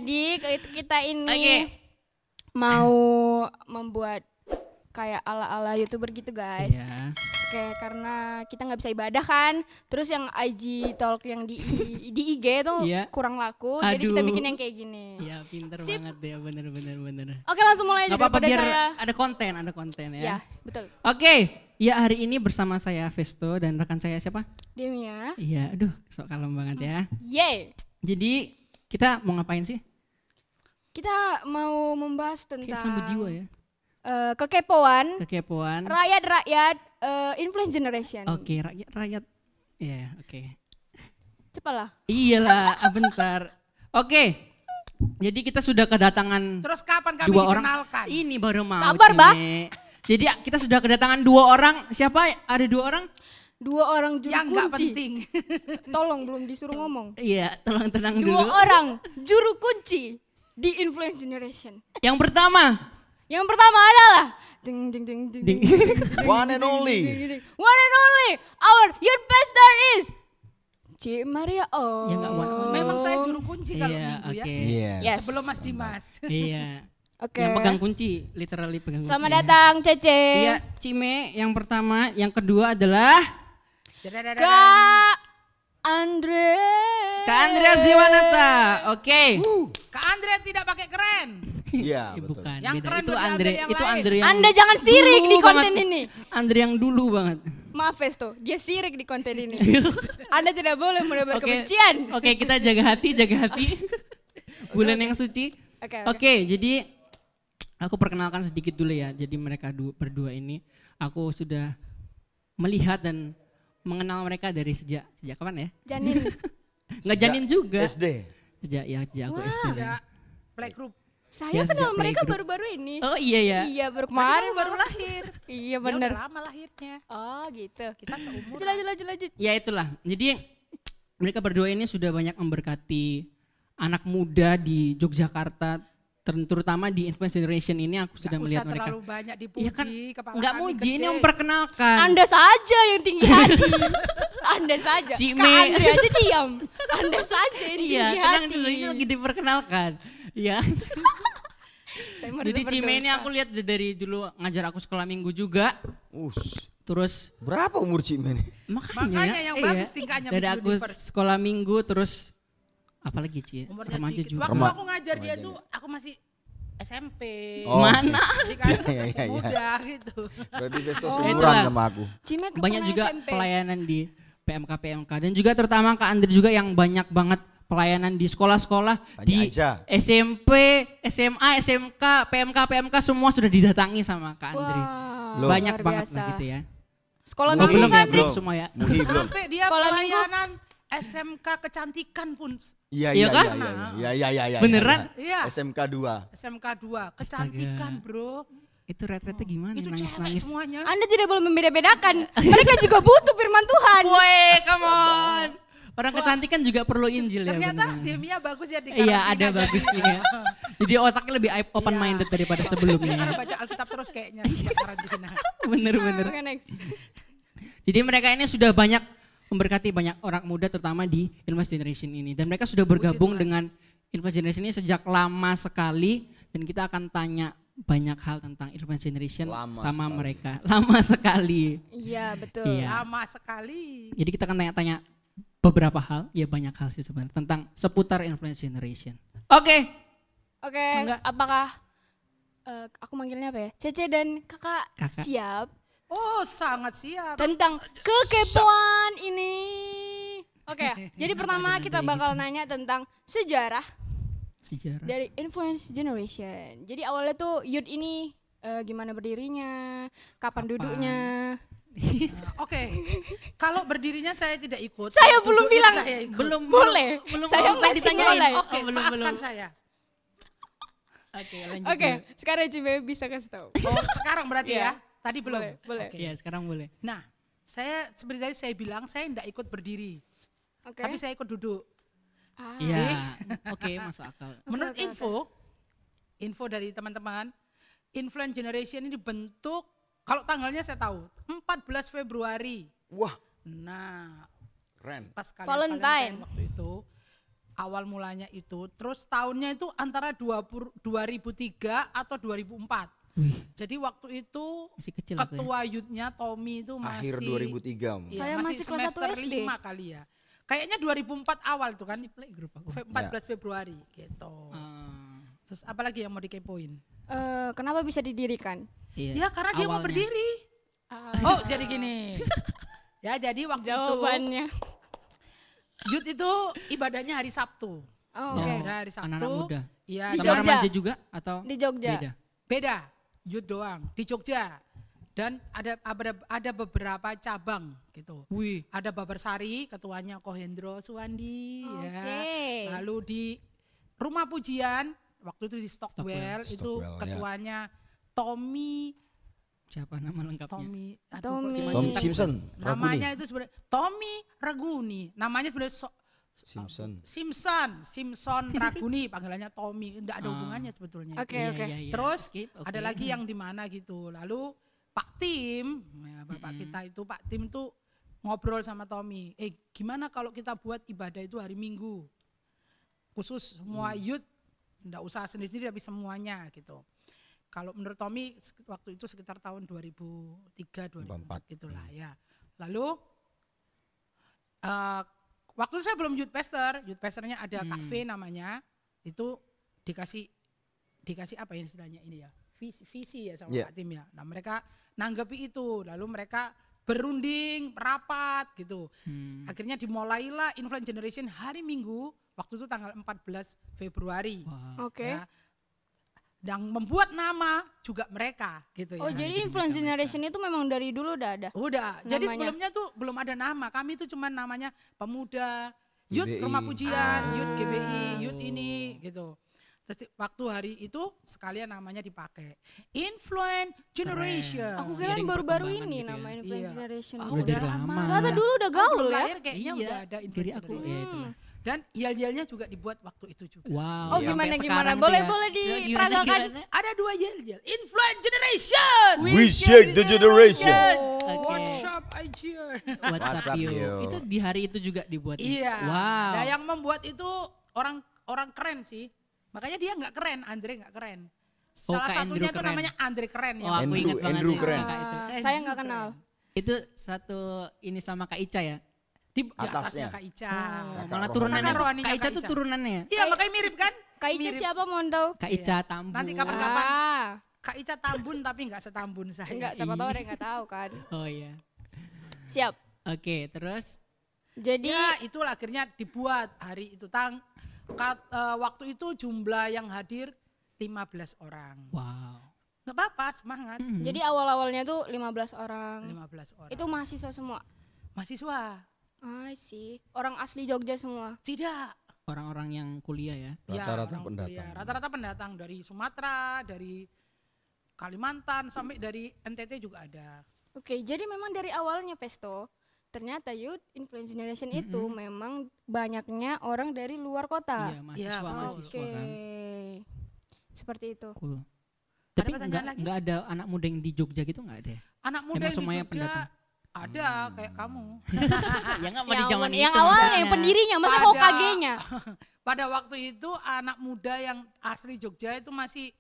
Jadi kita ini mau membuat kayak ala-ala YouTuber gitu guys. Iya. Oke, karena kita nggak bisa ibadah kan. Terus yang IG talk yang di IG tuh Iya. kurang laku. Jadi kita Aduh. bikin yang kayak gini. Iya, pinter Sip. banget ya, bener. Oke, langsung mulai aja Gak apa-apa daripada biar saya. ada konten ya. Ya, betul. Oke, ya hari ini bersama saya Vesto dan rekan saya siapa? Demia. Iya, aduh sok kalem banget ya. Yeay. Jadi kita mau ngapain sih? Kita mau membahas Kayak tentang sambut jiwa ya. kekepoan Kekepoan. rakyat influence generation. Oke, rakyat. Ya, oke. Cepatlah. Iyalah, bentar. Oke. Jadi kita sudah kedatangan Terus kapan kami dua orang. dikenalkan? Ini baru mau. Sabar, Bang. Cime. Jadi kita sudah kedatangan 2 orang. Siapa? Ada 2 orang? 2 orang juru Yang nggak kunci. penting. Tolong belum disuruh ngomong. Iya, tolong tenang 2 dulu. orang juru kunci di influence generation. Yang pertama. Yang pertama adalah ding ding ding ding. Ding. One and only. One and only. Our youth pastor is Cik Maria. Oh. Ya, nggak one only. Memang saya juru kunci kalau Iya, minggu ya. oke. Yes. Yes. Sebelum Mas Dimas. Iya. Oke. Yang pegang kunci, literally pegang kunci. Selamat ya. datang Cece. Iya, Cime yang pertama, yang kedua adalah Kak Andre. Kak Andreas Dewanata. Oke. Kak Andre tidak pakai keren. Iya, betul. Bukan, Yang beda. keren Itu berarti Andre, yang itu lain. Andre yang Anda jangan sirik dulu di konten banget. ini. Andre yang dulu banget. Maaf Vesto, dia sirik di konten ini. Anda tidak boleh menebar Oke. kebencian. Oke, kita jaga hati. Bulan yang suci. Oke, jadi aku perkenalkan sedikit dulu ya. Jadi mereka berdua ini aku sudah melihat dan mengenal mereka dari sejak kapan ya? Janin. Nggak janin juga. SD. Sejak aku Wah. SD. Ya, playgroup. Saya Ya, kenal sejak mereka playgroup. baru-baru ini. Oh iya ya. Iya, baru Kemarin kemarin baru lahir. Iya Ya benar. udah lama lahirnya. Oh gitu. Kita seumur. Lanjut. Ya itulah. Jadi mereka berdua ini sudah banyak memberkati anak muda di Yogyakarta, terutama di influence generation ini aku sudah Nggak melihat usah mereka. terlalu banyak dipuji. Iya kan, kepala nggak kami muji, ini gede. memperkenalkan. Anda saja yang tinggi hati. Anda saja. Cime. Kak Andre aja diam. Anda saja yang Iya, tinggi tenang hati. dulu, ini lagi diperkenalkan. Iya. Saya merasa Jadi Cime ini berdosa. aku lihat dari dulu ngajar aku sekolah minggu juga. Terus Berapa umur Cime nih? Makanya yang bagus tingkahnya dari Miss aku Universe. sekolah minggu terus apalagi Ci? Umurnya Remaja sedikit. juga. Waktu Rema- aku ngajar dia tuh aku masih SMP. Oh. Mana? Jadi kan Iya, iya, masih iya. muda gitu. Berarti besok Oh. seumuran Itulah. sama aku. Cime Banyak kepala juga SMP. pelayanan di PMK dan juga terutama Kak Andre juga yang banyak banget pelayanan di sekolah-sekolah Tanya di aja. SMP, SMA, SMK, PMK semua sudah didatangi sama Kak Andre. Wah, Banyak luar banget biasa. lah gitu ya. Sekolah Oh, minggu belum ya, kan? belum Belum. semua ya. Muhi belum. Sampai dia Sekolah minggu. pelayanan SMK kecantikan pun. Iya, Iya iya, kah? iya. Beneran? Iya. SMK 2. SMK 2 kecantikan, Bro. Itu ret-retnya gimana Itu cewek nangis-nangis. semuanya. Anda tidak boleh membeda-bedakan. Mereka juga butuh firman Tuhan. Woi, come on. Orang kecantikan juga perlu Injil ya. Ternyata bener. Demia bagus ya di Iya, karantina ada jadi. bagusnya. Jadi otaknya lebih open minded Iya. daripada Karena sebelumnya. baca Alkitab terus kayaknya di karantina. Bener-bener. Oke, next. Jadi mereka ini sudah banyak memberkati banyak orang muda terutama di Influence Generation ini. Dan mereka sudah bergabung dengan Influence Generation ini sejak lama sekali. Dan kita akan tanya banyak hal tentang Influence Generation Lama sama sekali. mereka. Lama sekali. Iya, betul. Iya. Lama sekali. Jadi kita akan tanya-tanya beberapa hal, ya banyak hal sih sebenarnya tentang seputar Influence Generation. Oke. Oke, Enggak. apakah aku manggilnya apa ya? Cece dan kakak, Kakak. siap Oh, sangat siap. tentang kekepoan ini. Oke, jadi pertama kita bakal nanya tentang sejarah Sejarah. dari influence generation. Jadi awalnya tuh youth ini gimana berdirinya, kapan duduknya. Oke. Kalau berdirinya saya tidak ikut. Saya Kalau belum duduknya bilang. saya ikut. Belum Boleh. belum Saya selesai masih ditanyain. mulai. Oke, Oh, belum maafkan saya. Oke, lanjut. Oke, dulu. sekarang Cibe bisa kasih tahu. Oh, sekarang berarti Iya. ya. Tadi belum. Boleh. Oke. Iya, sekarang boleh. Nah, saya seperti tadi saya bilang saya tidak ikut berdiri, Oke. tapi saya ikut duduk. Ah. Iya. Oke, masuk akal. Menurut oke, info dari teman-teman, Influence Generation ini dibentuk, kalau tanggalnya saya tahu, 14 Februari. Wah, Nah, keren. pas kalian Valentine. waktu itu, awal mulanya itu. Terus tahunnya itu antara 2003 atau 2004. Jadi waktu itu Masih kecil aku ya. ketua youth-nya Tommy itu masih Akhir 2003. iya, Saya masih kelas semester 1 SD. 5 kali ya. Kayaknya 2004 awal tuh kan. Masih playgroup aku. 14 Februari gitu. Terus apa lagi yang mau dikepoin? Kenapa bisa didirikan? Ya karena dia mau Awalnya. berdiri. Oh jadi gini. Ya jadi waktu Jawabannya. itu youth itu ibadahnya hari Sabtu. Oh, Oh, oke. Ibadah hari Sabtu. anak-anak muda. Iya, Di Sama Jogja. remaja juga atau Di Jogja. beda? beda. Youth doang di Jogja. Dan ada beberapa cabang gitu. Wih. Ada Babarsari, ketuanya Kohendro Suwandi, Oke. ya. Lalu di Rumah Pujian, waktu itu di Stockwell, itu Stockwell, ya. ketuanya Tommy, Siapa nama lengkapnya? Tommy, Tommy. kok Tom sebutin- Simpson, Namanya itu sebenarnya Tommy Raguni, namanya sebenarnya Simpson Raguni, panggilannya Tommy, enggak ada hubungannya sebetulnya. Oke, Iya, oke. iya, iya. Terus Skip, oke. ada lagi yang di mana gitu. Lalu Pak Tim, ya, bapak kita itu Pak Tim tuh ngobrol sama Tommy. Gimana kalau kita buat ibadah itu hari Minggu? Khusus semua youth, enggak usah sendiri-sendiri tapi semuanya gitu. Kalau menurut Tommy waktu itu sekitar tahun 2003 2004 gitulah ya. Lalu waktu itu saya belum youth pastornya ada Kak V namanya. Itu dikasih apa ya istilahnya ini ya? Visi ya sama Pak Tim ya. Nah, mereka nanggapi itu, lalu mereka berunding, rapat gitu. Akhirnya dimulailah Influence Generation hari Minggu, waktu itu tanggal 14 Februari. Wow. Oke. Ya. Dan membuat nama juga mereka gitu ya. Oh, jadi Influence Generation itu memang dari dulu udah ada? Udah, jadi Namanya? sebelumnya tuh belum ada nama. Kami itu cuma namanya Pemuda, Youth GBI. Rumah Pujian, Youth GBI, Youth ini gitu. Terus waktu hari itu sekalian namanya dipakai Influence Generation. Aku kira Seiring baru-baru perkembangan ini gitu ya. nama Influence Iya. Generation. Oh, itu. udah udah dari lama. lama. Ternyata dulu udah gaul Belum ya? lahir kayaknya Iya, udah ada Diri Influence aku Generation. ya itulah. Dan yel-yelnya juga dibuat waktu itu juga. Wow. Oh, sampai gimana sekarang tuh boleh ya. boleh Coba diperagakan. gimana? Ada 2 yel-yel. Influence Generation. We shake the generation. Oke. What's up aja. What's What's up up, you? yo? Itu di hari itu juga dibuat. Iya. Wow. Nah, yang membuat itu orang keren sih. Makanya dia nggak keren, Andre nggak keren. Salah Kak satunya Andrew tuh keren. namanya Andre keren Oh, ya. aku ingat banget Andrew nih keren. Kak itu. Saya nggak kenal. Itu satu ini sama Kak Ica ya? Di Atasnya. atasnya Kak Ica. Oh, Kakak malah rohani. turunannya Kakak tuh, rohaninya Kak Ica Kak tuh Ica. turunannya ya? Iya, makanya mirip kan? Kak Ica Mirip. siapa mau tahu? Kak Ica Tambu. Nanti kapan-kapan Ah, Kak Ica Tambun tapi nggak setambun saya. enggak siapa tahu ada yang nggak tahu kan. Oh iya. Siap. Oke, terus Jadi Ya, itulah akhirnya dibuat hari itu waktu itu jumlah yang hadir 15 orang. wow. Nggak apa-apa, semangat. jadi awal-awalnya tuh 15 orang. 15 orang. Itu mahasiswa semua. mahasiswa. I see. Orang asli Jogja semua. Tidak. Orang-orang yang kuliah ya. Ya, Rata-rata orang pendatang. kuliah. Rata-rata pendatang dari Sumatera, dari Kalimantan sampai dari NTT juga ada. Oke, jadi memang dari awalnya Pesto, ternyata Youth Influence Generation itu memang banyaknya orang dari luar kota. Iya, Iya, mahasiswa Oke. kan. Seperti itu. Cool. Ada Tapi pertanyaan lagi? nggak ada anak muda yang di Jogja gitu nggak ada ya? Anak muda Emang yang di semuanya Jogja pendatang? ada kayak kamu. Ya nggak mau Yang, di zaman yang itu awalnya maksudnya. yang pendirinya, maksudnya Pada- Hokage-nya. Pada waktu itu anak muda yang asli Jogja itu masih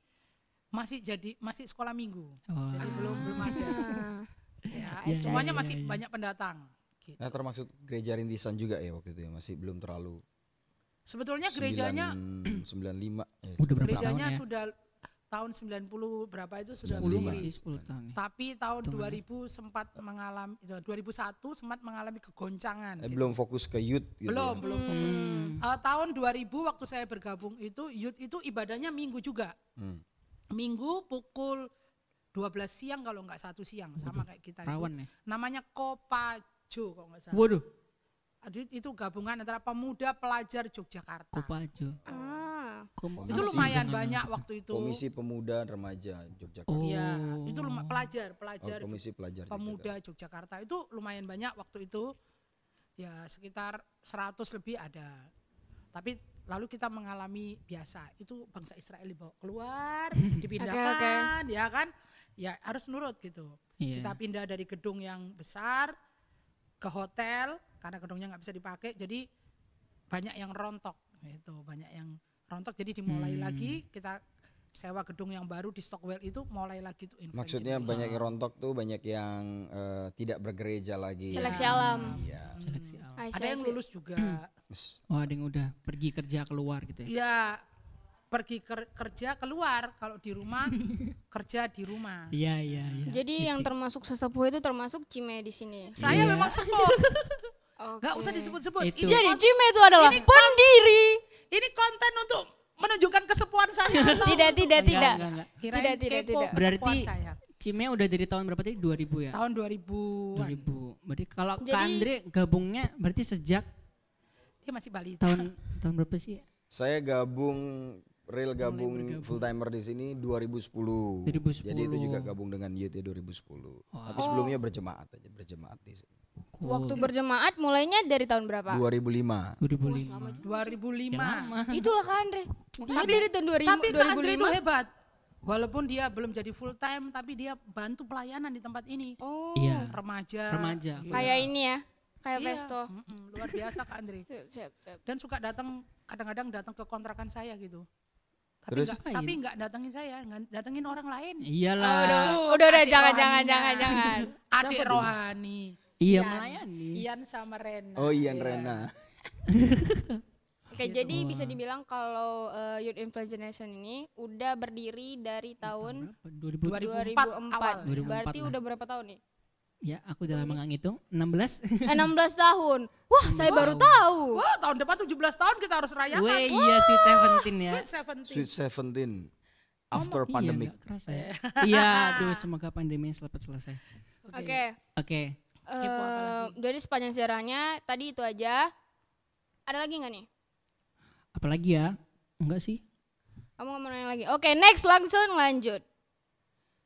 sekolah minggu. Oh. Jadi belum ada. Ah, Ya, Iya, semuanya iya, masih iya. banyak pendatang. Gitu. Nah termasuk gereja rintisan juga ya waktu itu ya, masih belum terlalu. Sebetulnya gerejanya 95. Ya, Udah berapa gerejanya tahun ya? sudah tahun 90 berapa itu sudah 95. 10 berdiri. masih 10 tahun ya. Tapi tahun Hitungannya. 2000 sempat mengalami 2001 sempat mengalami kegoncangan. gitu. Belum fokus ke youth gitu. belum ya. belum fokus. Tahun 2000 waktu saya bergabung itu youth itu ibadahnya minggu juga. Hmm. Minggu pukul 12 siang kalau nggak 1 siang sama kayak kita itu. Rawan ya. Namanya Kopajo kalau nggak salah. Waduh, Itu gabungan antara pemuda pelajar Yogyakarta. Kopajo. ah. Itu Komisi. lumayan banyak waktu itu. Komisi Pemuda Remaja Yogyakarta. Oh. Iya, itu pelajar Komisi Pelajar pemuda Yogyakarta itu lumayan banyak waktu itu. Ya sekitar 100 lebih ada. Tapi lalu kita mengalami biasa, itu bangsa Israel dibawa keluar, dipindahkan, ya kan? Ya harus nurut gitu. Iya. Kita pindah dari gedung yang besar ke hotel karena gedungnya nggak bisa dipakai, jadi banyak yang rontok Itu banyak yang rontok, jadi dimulai lagi, kita sewa gedung yang baru di Stockwell itu mulai lagi tuh infant Maksudnya generation. banyak yang rontok tuh banyak yang tidak bergereja lagi. Seleksi alam. Iya. Seleksi alam. Ada yang lulus juga. Oh, ada yang udah pergi kerja keluar gitu ya. Ya pergi kerja keluar, kalau di rumah kerja di rumah. Iya, iya, iya. Jadi yang termasuk sesepuh itu termasuk Cime di sini. Saya Iya. memang sepuh. Oke. Nggak usah disebut-sebut. Itu. Jadi Cime itu adalah pendiri. Ini konten untuk menunjukkan kesepuhan saya. atau Tidak, tidak, tidak. Enggak. Kirain Tidak, tidak, kepo tidak. kesepuhan Berarti saya. Cime udah dari tahun berapa tadi? 2000 ya? Tahun 2000-an. 2000. Berarti kalau Kak Jadi- Andre gabungnya berarti sejak Dia masih balita. tahun berapa sih? Saya gabung bergabung. full timer di sini 2010. 2010. Jadi itu juga gabung dengan Youth ya 2010. Tapi sebelumnya berjemaat di sini. Waktu berjemaat mulainya dari tahun berapa? 2005. 2005. 2005. Itulah Kak Andre. Dia dari tahun 2000, Tapi Kak Andre itu 2005. hebat. Walaupun dia belum jadi full time, tapi dia bantu pelayanan di tempat ini. Oh. Iya. Remaja. Remaja. Iya. Kayak ini ya. Kayak Iya. Pesto. Luar biasa Kak Andre. Siap, siap, siap. Dan suka datang, kadang-kadang datang ke kontrakan saya gitu. Terus? Tapi nggak datangin saya, datengin orang lain. Iyalah. Udah, Adik jangan, rohaninya. jangan. Adik rohani. Iya, Ian. melayani. Ian sama Rena. Oh Ian Iya. Rena. Oke, jadi bisa dibilang kalau Youth Influence Generation ini udah berdiri dari tahun 2000. 2004 2004. awal. 2004 Berarti lah. udah berapa tahun nih? Ya, aku udah lama nggak ngitung. 16. 16 tahun. Wah, saya baru tahu. Wah, tahun depan 17 tahun kita harus rayakan. Weh, iya Sweet 17 ya. Sweet 17. Sweet 17 after Iya, pandemic. nggak kerasa ya. Iya, aduh semoga pandemi cepat selesai. Oke. Oke. Kepo apa lagi? Dari sepanjang sejarahnya tadi itu aja. Ada lagi nggak nih? Apalagi ya? Enggak sih. Kamu nggak mau nanya lagi? Oke, next langsung lanjut.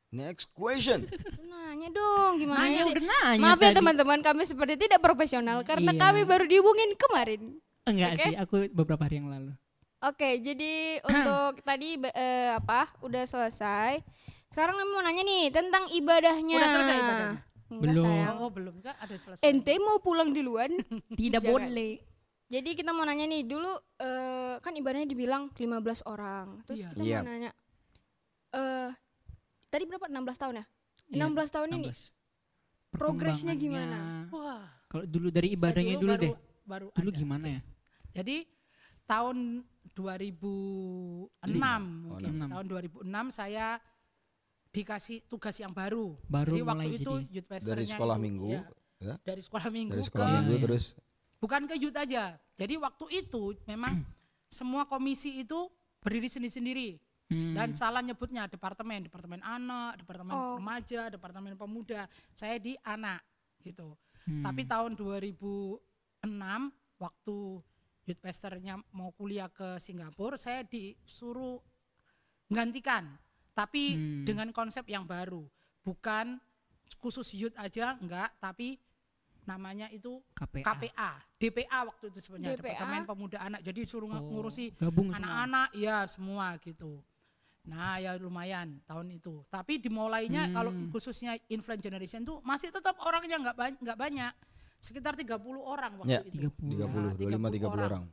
Next question. Nanya dong, gimana Nanya sih? udah nanya Maaf ya tadi. teman-teman, kami seperti tidak profesional karena Iya. kami baru dihubungin kemarin. Enggak Oke. sih, aku beberapa hari yang lalu. Oke, jadi untuk tadi udah selesai. Sekarang kami mau nanya nih tentang ibadahnya. Udah selesai ibadahnya? Enggak, Belum. sayang. Oh, belum kan ada selesai. Ente mau pulang duluan? Tidak Jangan. boleh. Jadi kita mau nanya nih dulu kan ibadahnya dibilang 15 orang. Terus Iya. kita Iya. mau nanya tadi berapa? 16 tahun ya? Iya, 16 tahun ini 16. progresnya Perkembangannya. gimana? Wah, Kalau dulu dari ibadahnya saya dulu baru, deh. Baru Dulu ada. gimana ya? Jadi tahun 2006 mungkin. enam. Tahun 2006 saya dikasih tugas yang baru. Baru jadi waktu mulai itu jadi. youth pastornya Dari sekolah itu, minggu. ya, Ya. dari sekolah minggu Dari ke sekolah minggu Iya. terus. bukan ke youth aja. Jadi waktu itu memang semua komisi itu berdiri sendiri-sendiri. Dan salah nyebutnya departemen anak, departemen remaja, departemen pemuda. Saya di anak gitu. Tapi tahun 2006 waktu youth pastornya mau kuliah ke Singapura, saya disuruh menggantikan. Tapi dengan konsep yang baru. Bukan khusus youth aja, enggak, tapi namanya itu KPA, DPA waktu itu sebenarnya, DPA. Departemen Pemuda Anak. Jadi suruh ngurusi gabung semua. anak-anak, ya semua gitu. Nah ya lumayan tahun itu. Tapi dimulainya kalau khususnya Influence Generation tuh masih tetap orangnya nggak banyak, sekitar 30 orang waktu Ya, itu. 30, 25-30 orang.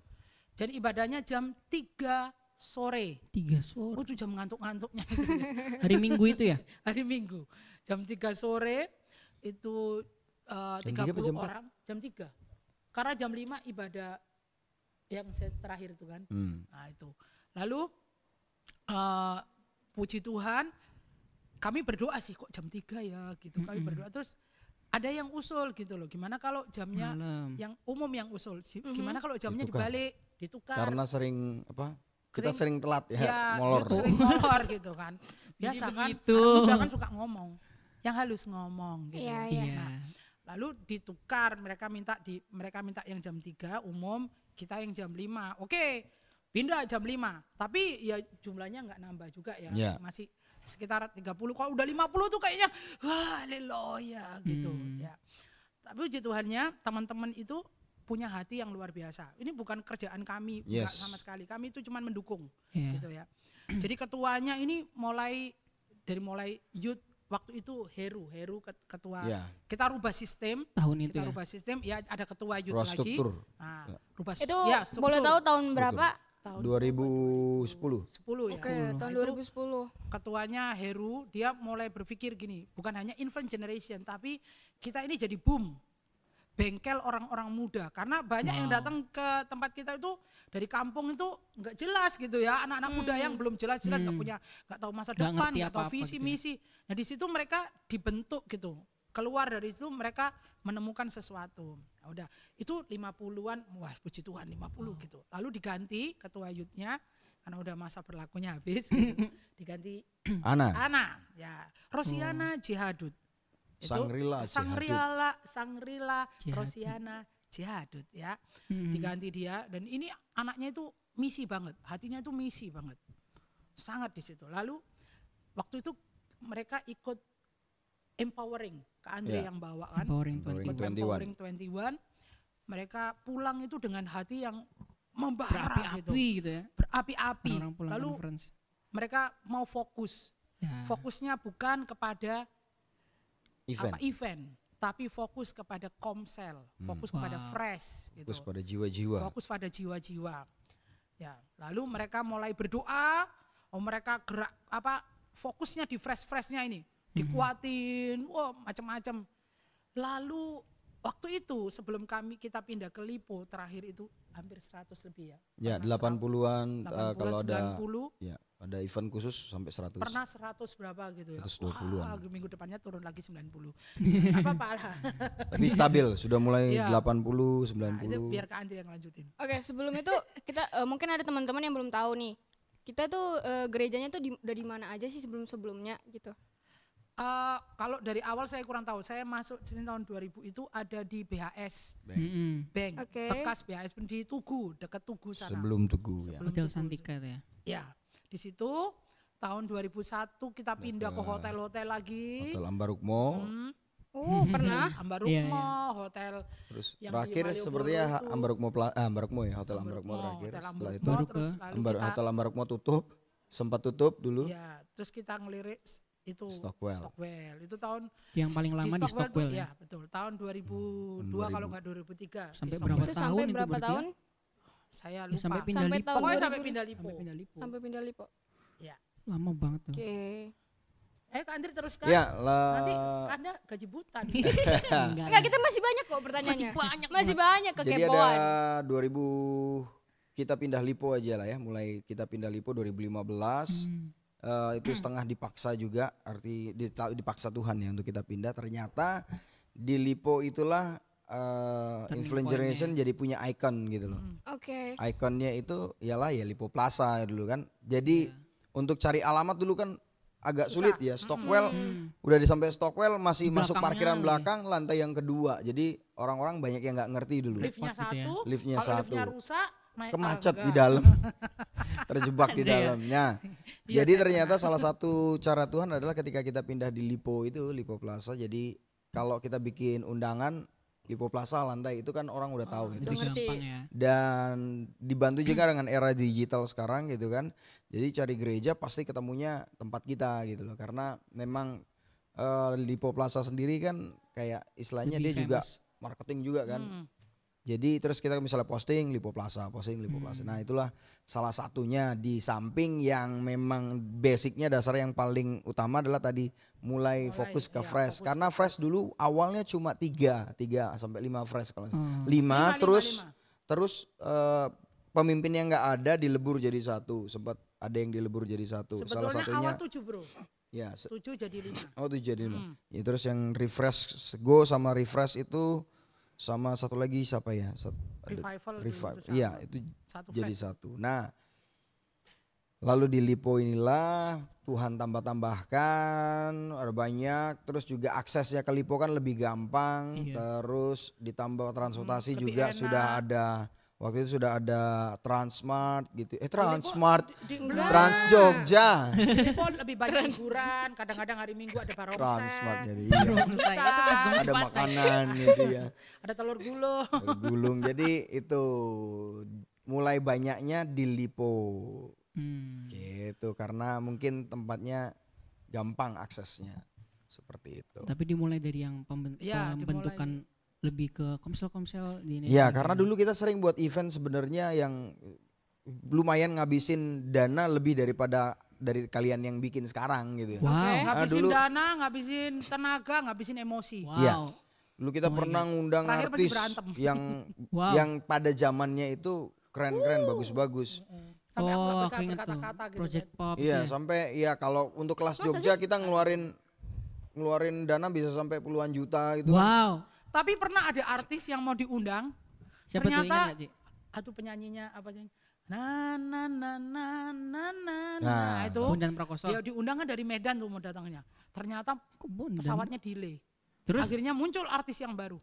Jadi ibadahnya jam 3 sore. 3 sore. Oh itu jam ngantuk-ngantuknya itu ya. Hari Minggu itu ya? Hari Minggu. Jam 3 sore itu 30 3 apa jam 4? orang. Jam 3. Karena jam 5 ibadah yang terakhir itu kan. Nah itu. Lalu puji Tuhan kami berdoa sih kok jam 3 ya gitu. Kami berdoa terus ada yang usul gitu loh. Gimana kalau jamnya Malam. yang umum yang usul. Gimana kalau jamnya Ditukar. dibalik, ditukar. Karena sering apa? Kita Sering- sering telat ya, Ya, molor. sering molor gitu kan. Biasa kan, begitu. anak muda kan suka ngomong. Yang halus ngomong gitu. Iya, ya. iya. Iya. Lalu ditukar, mereka minta yang jam 3 umum, kita yang jam 5. Oke, pindah jam 5. Tapi ya jumlahnya nggak nambah juga ya. Ya. Masih sekitar 30. Kalau udah 50 tuh kayaknya wah haleluya gitu ya. Tapi puji Tuhannya teman-teman itu punya hati yang luar biasa. Ini bukan kerjaan kami, enggak Yes. sama sekali. Kami itu cuma mendukung Iya. gitu ya. Jadi ketuanya ini mulai youth waktu itu Heru ketua. Ya. Kita rubah sistem. Tahun itu Kita ya. rubah sistem. Ya ada ketua youth Ruang lagi. struktur. Nah, Ya. rubah Itu struktur. boleh tahu tahun Struktur. berapa? Tahun 2010. 10 ya. Oke, tahun Nah, itu 2010. ketuanya Heru, dia mulai berpikir gini, bukan hanya infant generation, tapi kita ini jadi boom. Bengkel orang-orang muda, karena banyak yang datang ke tempat kita itu dari kampung itu nggak jelas gitu ya, anak-anak muda yang belum jelas-jelas nggak tahu masa Nggak depan, ngerti nggak tahu apa-apa visi gitu ya. misi. Nah di situ mereka dibentuk gitu, keluar dari situ mereka menemukan sesuatu. Nah, udah itu 50-an, wah puji Tuhan 50 gitu. Lalu diganti ketua youth-nya karena udah masa berlakunya habis, gitu. Diganti Ana. Ana, ya Rosiana Jihadut. Itu Sangrila Sangrila Jihadut. Rosiana Jihadut ya. Hmm. Diganti dia dan ini anaknya itu misi banget, hatinya itu misi banget. Sangat di situ. Lalu waktu itu mereka ikut empowering, Kak Andre Ya. yang bawa kan. Empowering Ikut 21. empowering 21. Mereka pulang itu dengan hati yang membara gitu. Berapi-api gitu ya. Berapi-api. Orang pulang Lalu conference. mereka mau fokus. Ya. Fokusnya bukan kepada Event. event, tapi fokus kepada komsel, fokus kepada Wow. fresh gitu. Fokus pada jiwa-jiwa. Fokus pada jiwa-jiwa. Ya, lalu mereka mulai berdoa, mereka gerak fokusnya di fresh-freshnya ini, dikuatin, wah macam-macam. Lalu waktu itu sebelum kita pindah ke Lipo terakhir itu hampir 100 lebih ya. Ya, Pernah 80-an 80-an, kalau ada 90, ya, ada event khusus sampai 100. pernah 100 berapa gitu ya. 120-an. Wah, minggu depannya turun lagi 90. Apa-apa lah. Tapi stabil, sudah mulai Iya. 80, Nah, itu 90. biar Kak Andri yang lanjutin. Oke, sebelum itu kita mungkin ada teman-teman yang belum tahu nih. Kita tuh gerejanya tuh dari mana aja sih sebelum-sebelumnya gitu. Kalau dari awal saya kurang tahu. Saya masuk sini tahun 2000 itu ada di BHS Mm-mm. Bank, Oke. bekas BHS di Tugu, dekat Tugu sana. Sebelum Tugu ya. Sebelum Hotel Tugu. Santika itu ya. Ya, di situ tahun 2001 kita pindah ke hotel-hotel lagi. Hotel Ambarukmo. Pernah. Ambarukmo, Iya, hotel Terus yang terakhir di Malioboro sepertinya itu. Ambarukmo ya, Hotel Ambarukmo terakhir. Hotel Setelah Ambarukmo, itu Baru terus ke lalu kita, Hotel Ambarukmo tutup, sempat tutup dulu. ya, terus kita ngelirik itu Stockwell. Itu tahun Yang paling lama di Stockwell tuh, ya. ya betul, tahun 2002 kalau nggak 2003. Sampai di berapa Stockwell. Itu tahun sampai itu berapa berarti ya? tahun? Saya Ya, lupa. sampai pindah Sampai Lipo. tahun Pokoknya 2000. sampai pindah Lipo. Sampai pindah Lipo. Sampai pindah Lipo. Lama banget tuh. Oke. Kak Andri teruskan. Ya, Nanti lah. Anda gaji buta. Enggak, kita masih banyak kok pertanyaannya. Masih banyak Jadi kekepoan. ada 2000 kita pindah Lipo aja lah ya, mulai kita pindah Lipo 2015. Itu setengah dipaksa juga, dipaksa Tuhan ya untuk kita pindah. Ternyata di Lipo itulah Influence Generation jadi punya icon gitu loh. Oke. Ikonnya itu ialah ya Lipo Plaza dulu kan. Jadi untuk cari alamat dulu kan agak sulit ya. Stockwell udah sampai Stockwell masih masuk Belakangnya parkiran lagi. belakang lantai yang kedua. Jadi orang-orang banyak yang nggak ngerti dulu. Liftnya Repot gitu ya. satu. Liftnya Kalau satu. liftnya rusak, naik Kemacet di tangga. dalam. Terjebak di Ada ya? dalamnya. Iya, Jadi saya ternyata salah satu cara Tuhan adalah ketika kita pindah di Lipo itu, Lipo Plaza. Jadi kalau kita bikin undangan Lipo Plaza lantai itu kan orang udah tahu gitu. Lebih ngerti. gampang ya. Dan dibantu juga dengan era digital sekarang gitu kan. Jadi cari gereja pasti ketemunya tempat kita gitu loh. Karena memang Lipo Plaza sendiri kan kayak istilahnya Lebih dia juga famous. marketing juga kan. Jadi terus kita misalnya posting Lipo Plaza. Nah itulah salah satunya, di samping yang memang basicnya dasar yang paling utama adalah tadi mulai fokus ke iya, fresh. fokus Karena fresh dulu awalnya cuma 3 sampai 5 fresh kalau nggak salah. 5 Lima, terus pemimpin yang nggak ada dilebur jadi satu. Sempat ada yang dilebur jadi satu. Salah Sebetulnya satunya awal 7 bro. ya 7 jadi 5. oh 7 jadi 5. Ya, terus yang refresh go sama refresh itu sama satu lagi siapa ya? Revival dulu Revival. itu sama. Iya, itu Satu jadi fresh. satu. Nah, lalu di Lipo inilah Tuhan tambah-tambahkan, ada banyak, terus juga aksesnya ke Lipo kan lebih gampang, Iya. terus ditambah transportasi lebih juga enak. sudah ada. Waktu itu sudah ada Transmart gitu. Transmart, Belum. Trans Jogja. Lipo lebih banyak hiburan, kadang-kadang hari Minggu ada Transmart barongsai, jadi iya. Barongsai. Itu pas gong Ada Cipatai. makanan gitu ya. ada telur gulung. Gulung. Jadi itu mulai banyaknya di Lipo. Gitu karena mungkin tempatnya gampang aksesnya. seperti itu. Tapi dimulai dari yang Ya, pembentukan lebih ke komsel-komsel di Indonesia. Ya karena dulu kita sering buat event sebenarnya yang lumayan ngabisin dana lebih daripada dari kalian yang bikin sekarang gitu. Wow. Oke. Ngabisin dulu- dana, ngabisin tenaga, ngabisin emosi. Wow. Iya. Dulu kita Oh my pernah ngundang Terakhir pasti artis berantem. Wow. yang pada zamannya itu keren-keren, bagus-bagus. Sampai aku nggak Oh, bisa aku ingat tuh. berkata-kata gitu. Project kan. Pop. Iya, ya. sampai ya kalau untuk kelas Jogja kita ngeluarin dana bisa sampai puluhan juta gitu kan. Wow. Tapi pernah ada artis yang mau diundang, Siapa tuh, ternyata ingat nggak, Ci? aduh penyanyinya apa sih? Na na na na na na Nah, nah itu Bondan Prakoso. dia diundang kan dari Medan tuh mau datangnya. Ternyata Kok Bondan? pesawatnya delay. Terus Akhirnya muncul artis yang baru.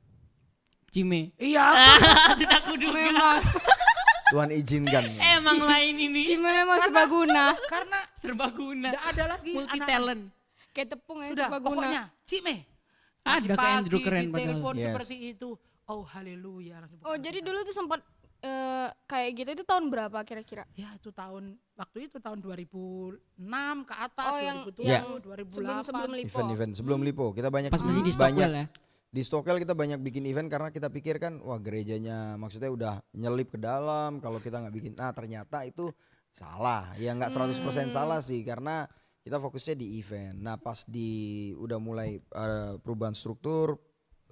Cime. Iya. Sudah aku duga. Memang Tuhan izinkan. Emang lain ini. Cime memang serbaguna. Karena Serbaguna. tidak ada lagi Multi anak- talent. Kayak tepung ya Sudah serbaguna. pokoknya Cime. Ada kayak Andrew keren di padahal. telepon Yes. seperti itu. Oh haleluya. langsung Oh buka jadi kita. dulu tuh sempat kayak gitu itu tahun berapa kira-kira? Ya itu waktu itu tahun 2006 ke atas, Oh yang 2007, Ya. 2008. sebelum Lipo. Event-event sebelum Lipo kita banyak Pas masih di banyak Stockwell ya. di Stockwell kita banyak bikin event karena kita pikir kan wah gerejanya maksudnya udah nyelip ke dalam kalau kita nggak bikin. Nah ternyata itu salah. Ya nggak 100% salah sih karena kita fokusnya di event. Nah pas udah mulai perubahan struktur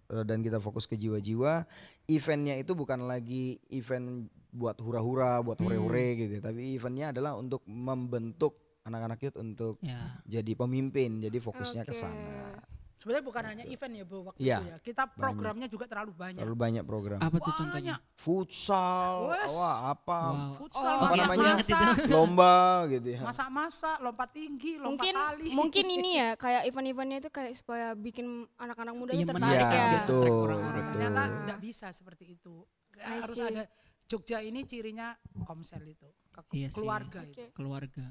dan kita fokus ke jiwa-jiwa, eventnya itu bukan lagi event buat hura-hura, buat hore-hore gitu. Tapi eventnya adalah untuk membentuk anak-anak youth untuk Ya. jadi pemimpin. Jadi fokusnya ke Oke. sana. Sebenarnya bukan hanya event ya Bu waktu Iya, itu ya. Kita programnya juga terlalu banyak. Terlalu banyak program. Apa tuh contohnya? Banyak. Futsal, Wes. wah apa Wow. Futsal, Oh, apa iya, namanya ingat itu. lomba gitu ya. masak-masak, lompat tinggi, lompat Mungkin tali. mungkin ini ya kayak event-eventnya itu kayak supaya bikin anak-anak muda Iya, itu menarik tertarik Iya ya. betul, Attract orang-orang. betul. Ternyata tidak bisa seperti itu. I Harus see. ada Jogja ini cirinya komsel itu, Iya sih. keluarga itu. Oke. Keluarga.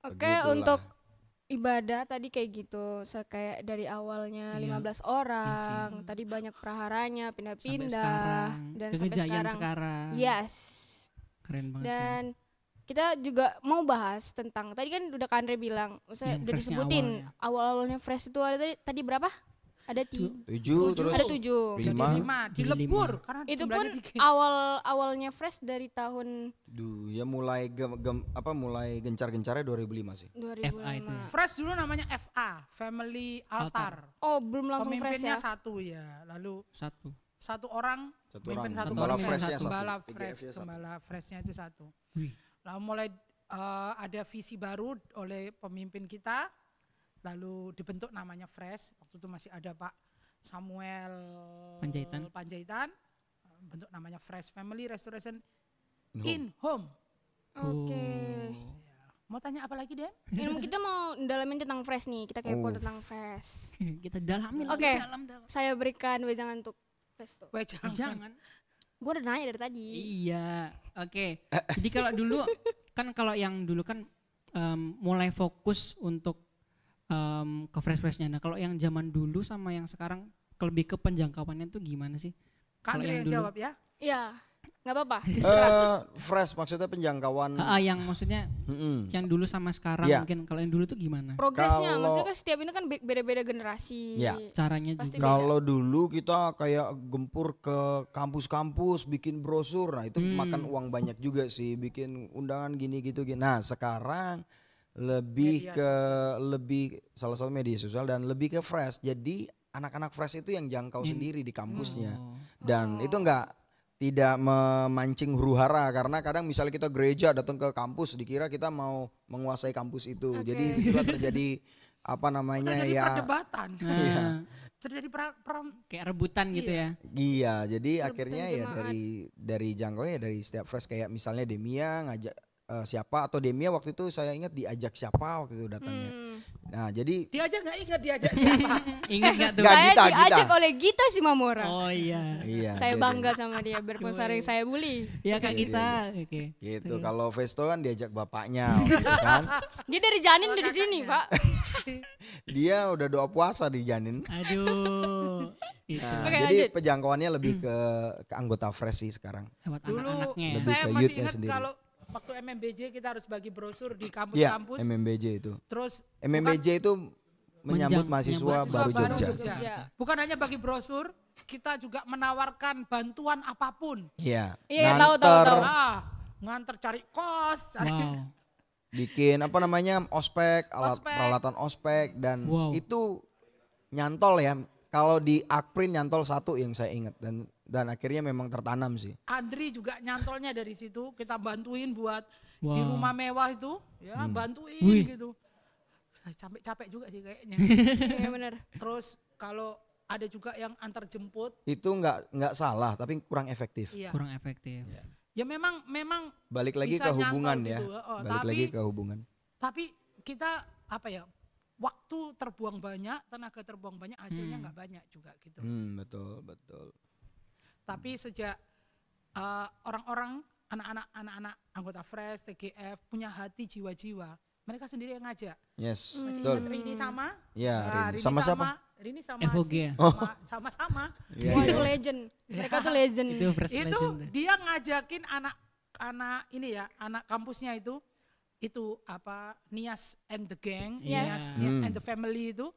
Oke, Begitulah. untuk ibadah tadi kayak gitu, kayak dari awalnya Iya. 15 orang, tadi banyak praharanya, Sampai pindah-pindah sekarang. dan sampai Kegejayan sekarang. sekarang. Yes. Keren banget sih. Dan kita juga mau bahas tentang tadi kan udah Kak Andre bilang, saya Yang udah freshnya disebutin awalnya. awal-awalnya fresh itu ada tadi berapa? Ada 7 terus ada 7. 5. 5 Jadi dilebur lima. karena Itu pun jumlahnya dikit. awalnya fresh dari tahun Ya mulai mulai gencar-gencarnya 2005 sih. 2005. FA itu ya. Fresh dulu namanya FA, Family Altar. Oh, belum langsung fresh Pemimpinnya ya. satu ya. Lalu Satu. satu orang Satu pemimpin orang, satu gembala komsel, freshnya satu, gembala PGF-nya fresh, satu. gembala freshnya itu satu. Wih. Lalu mulai ada visi baru oleh pemimpin kita, lalu dibentuk namanya Fresh. Waktu itu masih ada Pak Samuel Panjaitan. bentuk namanya Fresh Family Restoration In in Home. Oke. Oh. Mau tanya apa lagi deh? Ini kita mau dalamin tentang fresh nih. Kita kepo Oh. tentang fresh. Kita dalamin Oke. lebih dalam. Saya berikan wejangan untuk fresh tuh. Weh, jangan. Jangan. Gue udah nanya dari tadi. Iya, oke. Jadi kalau dulu kalau yang dulu kan mulai fokus untuk ke fresh-freshnya. Nah kalau yang zaman dulu sama yang sekarang lebih ke penjangkauannya tuh gimana sih? Kak Kalau Andre yang yang dulu. jawab ya. Iya, nggak apa-apa. Fresh maksudnya penjangkauan. Yang maksudnya Mm-mm. yang dulu sama sekarang Iya. mungkin. Kalau yang dulu tuh gimana? Progresnya, Kalau- maksudnya kan setiap itu kan beda-beda generasi. Iya. Caranya Pasti juga. Kalau dulu kita kayak gempur ke kampus-kampus bikin brosur, nah itu makan uang banyak juga sih, bikin undangan gini gitu gini. Nah sekarang lebih Media salah satu media sosial dan lebih ke fresh. Jadi anak-anak fresh itu yang jangkau sendiri di kampusnya Oh. dan itu tidak memancing huru-hara karena kadang misalnya kita gereja datang ke kampus dikira kita mau menguasai kampus itu. Oke. Jadi disitulah terjadi apa namanya Terjadi ya. perdebatan. Nah, Terjadi kayak rebutan gitu ya. Iya, jadi akhirnya ya jemaat. dari jangkauannya dari setiap fresh kayak misalnya Demia ngajak siapa atau Demia waktu itu saya ingat diajak siapa waktu itu datangnya. Hmm. Nah, jadi Diajak nggak ingat diajak siapa? Ingat gak tuh? Nggak, Saya Gita, diajak Gita. oleh Gita Simamora. Oh iya. iya. Saya dia- bangga sama dia, biarpun sering saya bully. Iya Kak Iya, kita. Oke. Gitu. Kalau Vesto kan diajak bapaknya waktu itu kan. Dia dari Janin dari sini, Pak. Dia udah doa puasa di Janin. Aduh. Itu. Nah, Oke, jadi lanjut. penjangkauannya lebih ke anggota fresh sih sekarang. Lewat Dulu anak-anaknya ya. Lebih saya ke masih youth-nya ingat sendiri. kalau waktu MMBJ kita harus bagi brosur di Iya, kampus-kampus. MMBJ itu. Terus MMBJ itu menyambut mahasiswa baru Jogja. Jogja. Bukan hanya bagi brosur, kita juga menawarkan bantuan apapun. Iya. Iya, Nganter, tahu. Nganter cari kos, cari Wow. bikin apa namanya ospek, alat Ospek. peralatan ospek dan Wow. itu nyantol ya. Kalau di Akprin nyantol 1 yang saya ingat dan akhirnya memang tertanam sih. Andri juga nyantolnya dari situ, kita bantuin buat Wow. di rumah mewah itu, ya bantuin Wih. gitu. Sampai capek juga sih kayaknya. Iya benar. Terus kalau ada juga yang antar jemput, Itu nggak salah tapi kurang efektif. iya. Kurang efektif. Ya memang Balik lagi bisa ke hubungan nyantol ya. gitu. Balik lagi ke hubungan. tapi kita apa ya? Waktu terbuang banyak, tenaga terbuang banyak, hasilnya nggak banyak juga gitu. Betul. Tapi sejak orang-orang, anak-anak anggota Fresh, TGF punya hati jiwa-jiwa, mereka sendiri yang ngajak. Yes, Masih betul. ingat Rini sama? Ya, Nah, Rini. Sama siapa? Rini sama FOG ya? sama-sama. Iya, Wah, iya. itu legend. Mereka tuh legend. Itu first Itu legend. dia ngajakin anak ini ya, anak kampusnya itu apa Nias and the Gang, Yes. Nias and the Family itu.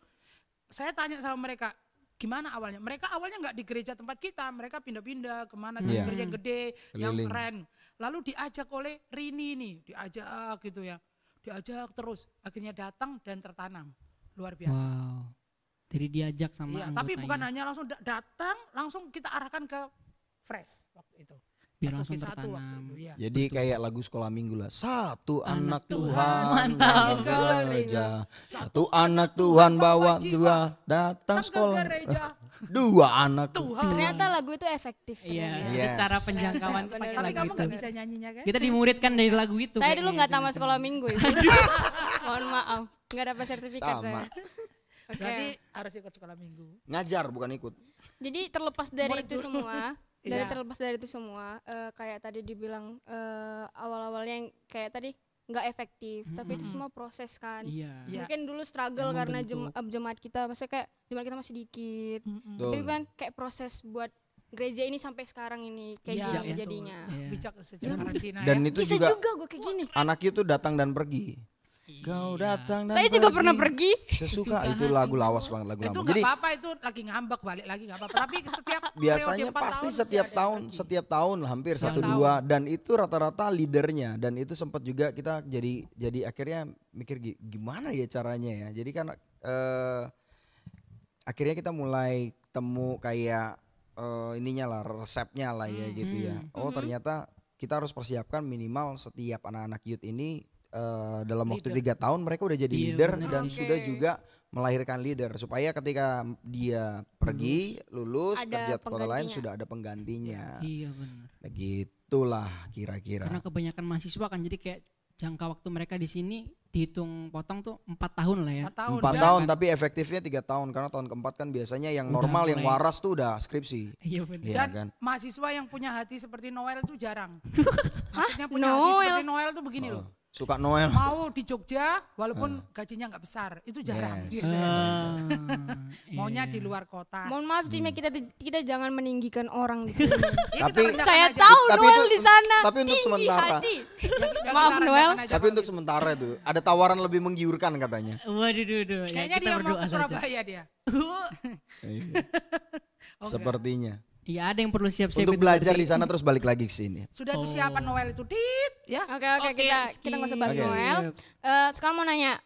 Saya tanya sama mereka, gimana awalnya? Mereka awalnya nggak di gereja tempat kita, mereka pindah-pindah kemana Iya. gereja yang gede, yang Keliling. keren. Lalu diajak oleh Rini nih, diajak gitu ya, diajak terus, akhirnya datang dan tertanam, luar biasa. Wow. Jadi diajak sama Iya, tapi bukan anggotanya. hanya langsung datang, langsung kita arahkan ke Fresh waktu itu. Biar FOG langsung 1 waktu tertanam. itu, ya. Jadi kayak lagu sekolah minggu lah. Satu anak Anak Tuhan, Tuhan, datang mantap. ke gereja. Satu anak Tuhan bawa dua datang Datang ke sekolah. gereja. Dua anak Tuhan. Ternyata lagu itu efektif. Iya, ternyata. itu Yes. cara penjangkauan Bener. pakai Tapi lagu kamu itu. nggak bisa nyanyinya kan? Kita dimuridkan dari lagu itu. Saya dulu kayaknya, nggak tamat jangan-jangan. sekolah minggu itu. Mohon maaf, nggak dapat sertifikat Sama. saya. Oke. Berarti harus ikut sekolah minggu. Ngajar bukan ikut. Jadi terlepas dari Murid itu dulu. semua, Iya. terlepas dari itu semua, kayak tadi dibilang awal-awalnya yang kayak tadi nggak efektif, tapi itu semua proses kan. Iya. Iya. Mungkin dulu struggle Yang karena membentuk. jemaat kita, maksudnya kayak jemaat kita masih dikit. Betul. Tapi kan kayak proses buat gereja ini sampai sekarang ini kayak Iya, gini betul. jadinya. Iya. Bijak sejak karantina Dan ya. itu Bisa juga juga gue kayak gini. anak itu datang dan pergi. Kau datang dan Saya juga pernah pergi. Sesuka itu lagu lawas banget lagu Itu lama. nggak Jadi apa-apa, itu lagi ngambek balik lagi nggak apa-apa. Tapi setiap biasanya periode 4 pasti tahun setiap ada tahun lagi. setiap tahun hampir Setiap 1-2 dan itu rata-rata leadernya dan itu sempat juga kita jadi akhirnya mikir gimana ya caranya ya. Jadi kan akhirnya kita mulai temu kayak ininya lah resepnya lah ya gitu ya. Oh ternyata kita harus persiapkan minimal setiap anak-anak youth ini dalam waktu 3 tahun mereka udah jadi Iya, leader bener. dan Oke. sudah juga melahirkan leader supaya ketika dia pergi lulus Ada kerja di kota lain penggantinya. sudah ada penggantinya. Iya benar. Begitulah kira-kira. Karena kebanyakan mahasiswa kan jadi kayak jangka waktu mereka di sini dihitung potong tuh 4 tahun lah ya. 4 tahun. 4 Dan tahun tapi efektifnya 3 tahun karena tahun keempat kan biasanya yang Udah normal yang mulai. waras tuh udah skripsi. Iya benar. Iya Dan kan? mahasiswa yang punya hati seperti Noel itu jarang. Maksudnya punya hati Noel? seperti Noel tuh begini loh. Suka Noel. Mau di Jogja walaupun gajinya nggak besar, itu jarang. Yes. Biasanya. Iya, Maunya iya. di luar kota. Mohon maaf Cime, kita jangan meninggikan orang di sini. Ya, kita Tapi- rendahkan Saya aja. tahu Tapi Noel itu- di sana. tapi untuk tinggi sementara. hati. Ya, kita Maaf, rendahkan Noel. aja Tapi kalau untuk gitu. sementara itu ada tawaran lebih menggiurkan katanya. Waduh, duh. Ya, Kayaknya kita dia mau berdoa ke saja. Surabaya dia. Iya. Sepertinya. Iya, ada yang perlu siap-siap Untuk itu belajar berarti. di sana terus balik lagi ke sini. Sudah tuh siapa Noel itu dit ya. Oke, Oke, kita nggak usah bahas skip. Noel. Sekarang mau nanya,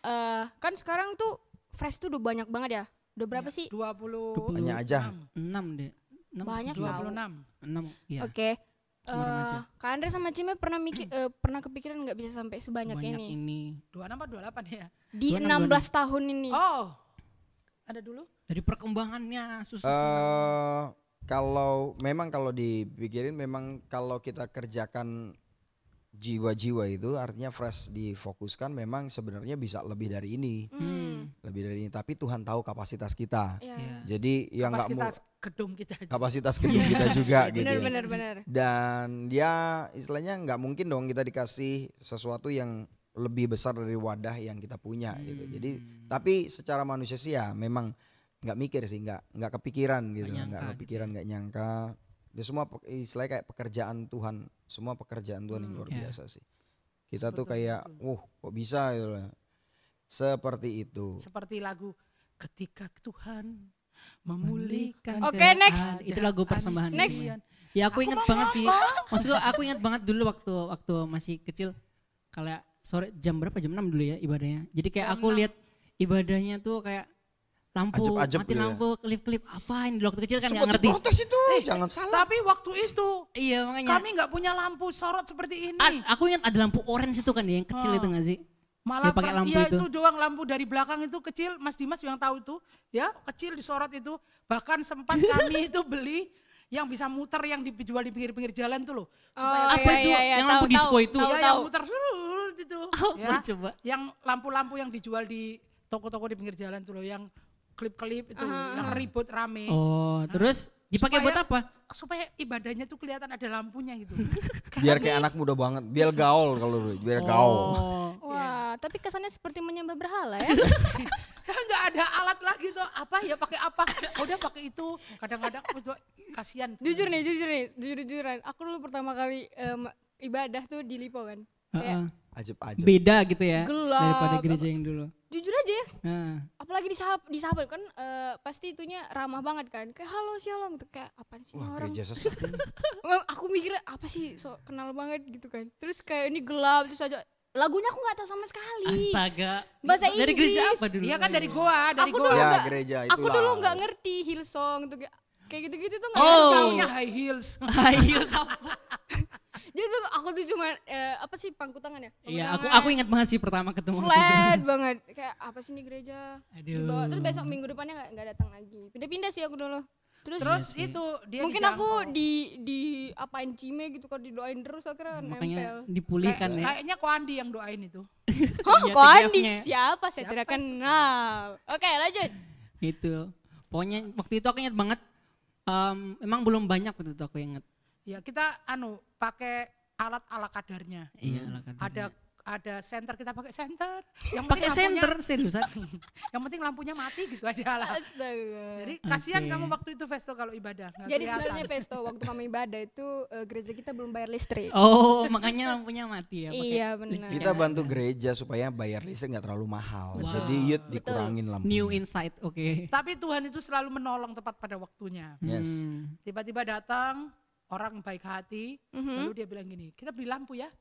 kan sekarang tuh Fresh tuh udah banyak banget ya. Udah berapa sih? 20 Tanya aja. 6 deh. 6, Banyak tau. 26. 6 ya. Oke. Sama remaja. Kak Andre sama Cime pernah pernah kepikiran nggak bisa sampai sebanyak Banyak ini? ini. 26 apa 28 ya? Di 26. 16 tahun ini. Oh. Ada dulu? Dari perkembangannya susah. Kalau dipikirin memang kalau kita kerjakan jiwa-jiwa itu artinya Fresh difokuskan memang sebenarnya bisa lebih dari ini. Lebih dari ini tapi Tuhan tahu kapasitas kita. Iya. Iya. Jadi yang nggak mau Kapasitas gedung kita aja. kapasitas gedung kita juga gitu. ya. Bener. Dan dia istilahnya nggak mungkin dong kita dikasih sesuatu yang lebih besar dari wadah yang kita punya gitu. Jadi tapi secara manusia sih ya memang nggak mikir sih, nggak kepikiran gitu, Nggak nyangka nggak kepikiran, nggak nyangka. Dia semua istilahnya kayak pekerjaan Tuhan, semua pekerjaan Tuhan yang luar Iya. biasa sih. Kita tuh kayak, kok bisa gitu lah. Seperti itu. Seperti lagu ketika Tuhan memulihkan. Oke, next. Itu lagu persembahan. Next. Ya aku ingat banget sih. Maksudku aku ingat banget dulu waktu masih kecil. Kayak sore jam berapa? Jam 6 dulu ya ibadahnya. Jadi kayak aku lihat ibadahnya tuh kayak lampu, Ajeb-ajeb mati gitu ya. lampu, klip-klip apain dulu waktu kecil kan nggak Sempat ngerti. diprotes itu, jangan salah. Tapi waktu itu Iya makanya. kami nggak punya lampu sorot seperti ini. Aku ingat ada lampu orange itu kan ya, yang kecil itu nggak sih? Malah Dia pakai lampu iya itu. itu doang lampu dari belakang itu kecil, Mas Dimas yang tahu itu, ya kecil disorot itu. Bahkan sempat kami itu beli yang bisa muter yang dijual di pinggir-pinggir jalan tuh loh. Supaya Apa itu? Yang lampu disco itu? ya, yang muter itu. Apa Ya. coba? Yang lampu-lampu yang dijual di toko-toko di pinggir jalan tuh loh, yang klip-klip itu, yang ribut rame. Oh, terus dipakai buat apa? Supaya ibadahnya tuh kelihatan ada lampunya gitu. Biar kayak anak muda banget, biar gaul kalau dulu, biar gaul. Oh. Wah, tapi kesannya seperti menyembah berhala ya. Saya nggak ada alat lagi tuh, apa ya pakai apa? Udah pakai itu. Kadang-kadang kasihan. Jujuran. Aku dulu pertama kali ibadah tuh di Lipo kan. Kayak Ajeb-ajeb. Beda gitu ya gelap. daripada gereja yang dulu. Jujur aja ya, Nah. apalagi disapa kan pasti itunya ramah banget kan. Kayak halo shalom gitu, kayak apaan sih ini Wah, orang. gereja sesat ini. Aku mikirnya apa sih so kenal banget gitu kan. Terus kayak ini gelap terus aja lagunya aku nggak tahu sama sekali. Astaga. Bahasa Dari gereja Inggris. apa dulu? Iya kan dari goa, dari Aku goa. dulu Ya nggak- gereja Aku itulah. dulu nggak ngerti Hillsong tuh kayak gitu-gitu tuh nggak Oh. ngerti. Taunya high heels. Ayo sama. Jadi tuh aku tuh cuma apa sih pangku tangan ya? Pangku Iya, tangan. aku ingat banget sih pertama ketemu. waktu itu. flat banget kayak apa sih ini gereja. Aduh. Dibawa. Terus besok minggu depannya nggak datang lagi. Pindah-pindah sih aku dulu. Terus Iya sih. itu dia mungkin aku di apain cime gitu kan didoain terus akhirnya nempel. Makanya dipulihkan ya. Kayaknya Ko Andi yang doain itu. Hah, Iya, kok Andi? TGF-nya. Siapa? Saya tidak kenal. Oke, lanjut. Itu. Pokoknya waktu itu aku ingat banget. Emang belum banyak waktu itu aku ingat. Ya kita pakai alat ala kadarnya. Iya lah kan. Ada senter, kita pakai senter. Yang Pakai penting lampunya- senter seriusan. Yang penting lampunya mati gitu aja lah. Astaga. Jadi kasihan Oke. kamu waktu itu Festo kalau ibadah. nggak Jadi kelihatan. sebenarnya Pesto waktu kami ibadah itu gereja kita belum bayar listrik. Oh, makanya lampunya mati ya. pakai Iya benar. listrik. Kita bantu gereja supaya bayar listrik nggak terlalu mahal. Jadi yuk dikurangin lampunya. New insight, oke. Tapi Tuhan itu selalu menolong tepat pada waktunya. Yes. Tiba-tiba datang orang baik hati, lalu dia bilang gini, kita beli lampu ya,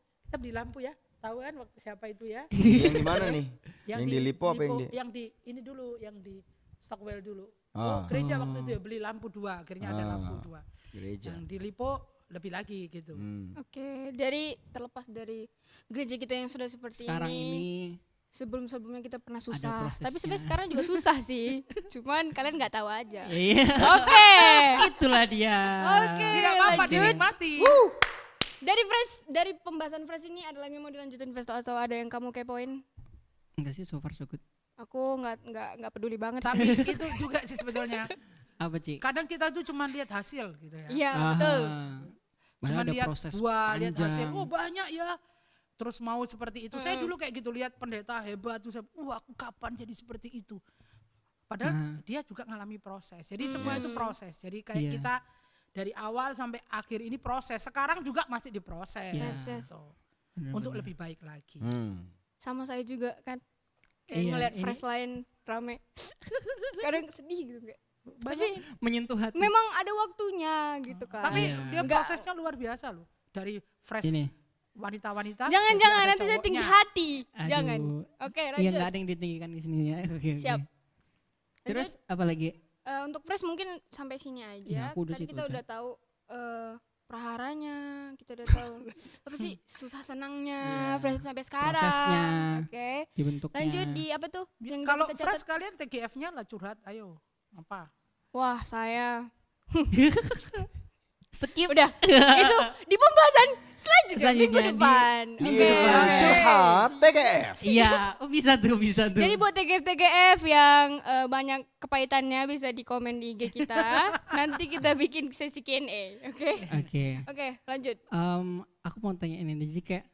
tahu kan waktu siapa itu ya? Yang di mana nih? Yang di Lipo apa yang di? Yang di ini dulu, yang di Stockwell dulu. Ah. Gereja waktu itu ya beli lampu 2, akhirnya ada lampu 2. Gereja. Yang di Lipo lebih lagi gitu. Oke, dari terlepas dari gereja kita yang sudah seperti Sekarang ini sebelum-sebelumnya kita pernah susah. prosesnya. Tapi sebenarnya sekarang juga susah sih. Cuman kalian nggak tahu aja. iya. Oke. Itulah dia. Oke. Tidak apa-apa lanjut. dinikmati. Dari pembahasan fresh ini ada lagi yang mau dilanjutin Festo atau ada yang kamu kepoin? Enggak sih, so far so good. Aku nggak peduli banget Tapi sih. itu juga sih sebetulnya. Apa Ci? Kadang kita tuh cuma lihat hasil gitu ya. Iya betul. Padahal Cuma ada lihat proses buah, lihat hasil, panjang. oh banyak ya. Terus mau seperti itu. Saya dulu kayak gitu lihat pendeta hebat tuh, wah aku kapan jadi seperti itu. Padahal dia juga ngalami proses. Jadi semua itu proses. Jadi kayak Iya. kita dari awal sampai akhir ini proses. Sekarang juga masih diproses. Iya. Gitu. Untuk lebih baik lagi. Sama saya juga kan. Kayak Iya, ngeliat ini- fresh lain rame. Kadang sedih gitu kayak. Banyak. Menyentuh hati. Memang ada waktunya gitu kan. Tapi Iya. dia Enggak. prosesnya luar biasa loh. Dari fresh Ini. wanita-wanita. Jangan jadi jangan ada nanti saya tinggi cowoknya. hati. Aduh. Jangan. Oke, Iya lanjut. enggak ada yang ditinggikan di sini ya. Oke. Siap. Terus apa lagi? Untuk fresh mungkin sampai sini aja. Ya, aku udah Tadi situ kita aja. udah tahu praharanya, kita udah tahu apa sih susah senangnya fresh sampai sekarang. Prosesnya. Oke. Dibentuknya. Lanjut di apa tuh? Yang udah Kalau kita fresh catat? kalian TGF-nya lah curhat, ayo. Apa? Wah, saya skip. udah itu di pembahasan selanjutnya minggu Selanjutnya depan. Di Oke. curhat TGF. Iya, oh bisa tuh. Jadi buat TGF yang banyak kepahitannya bisa di komen di IG kita. Nanti kita bikin sesi Q&A, oke? Oke. Oke, lanjut. Aku mau tanya ini, jadi kayak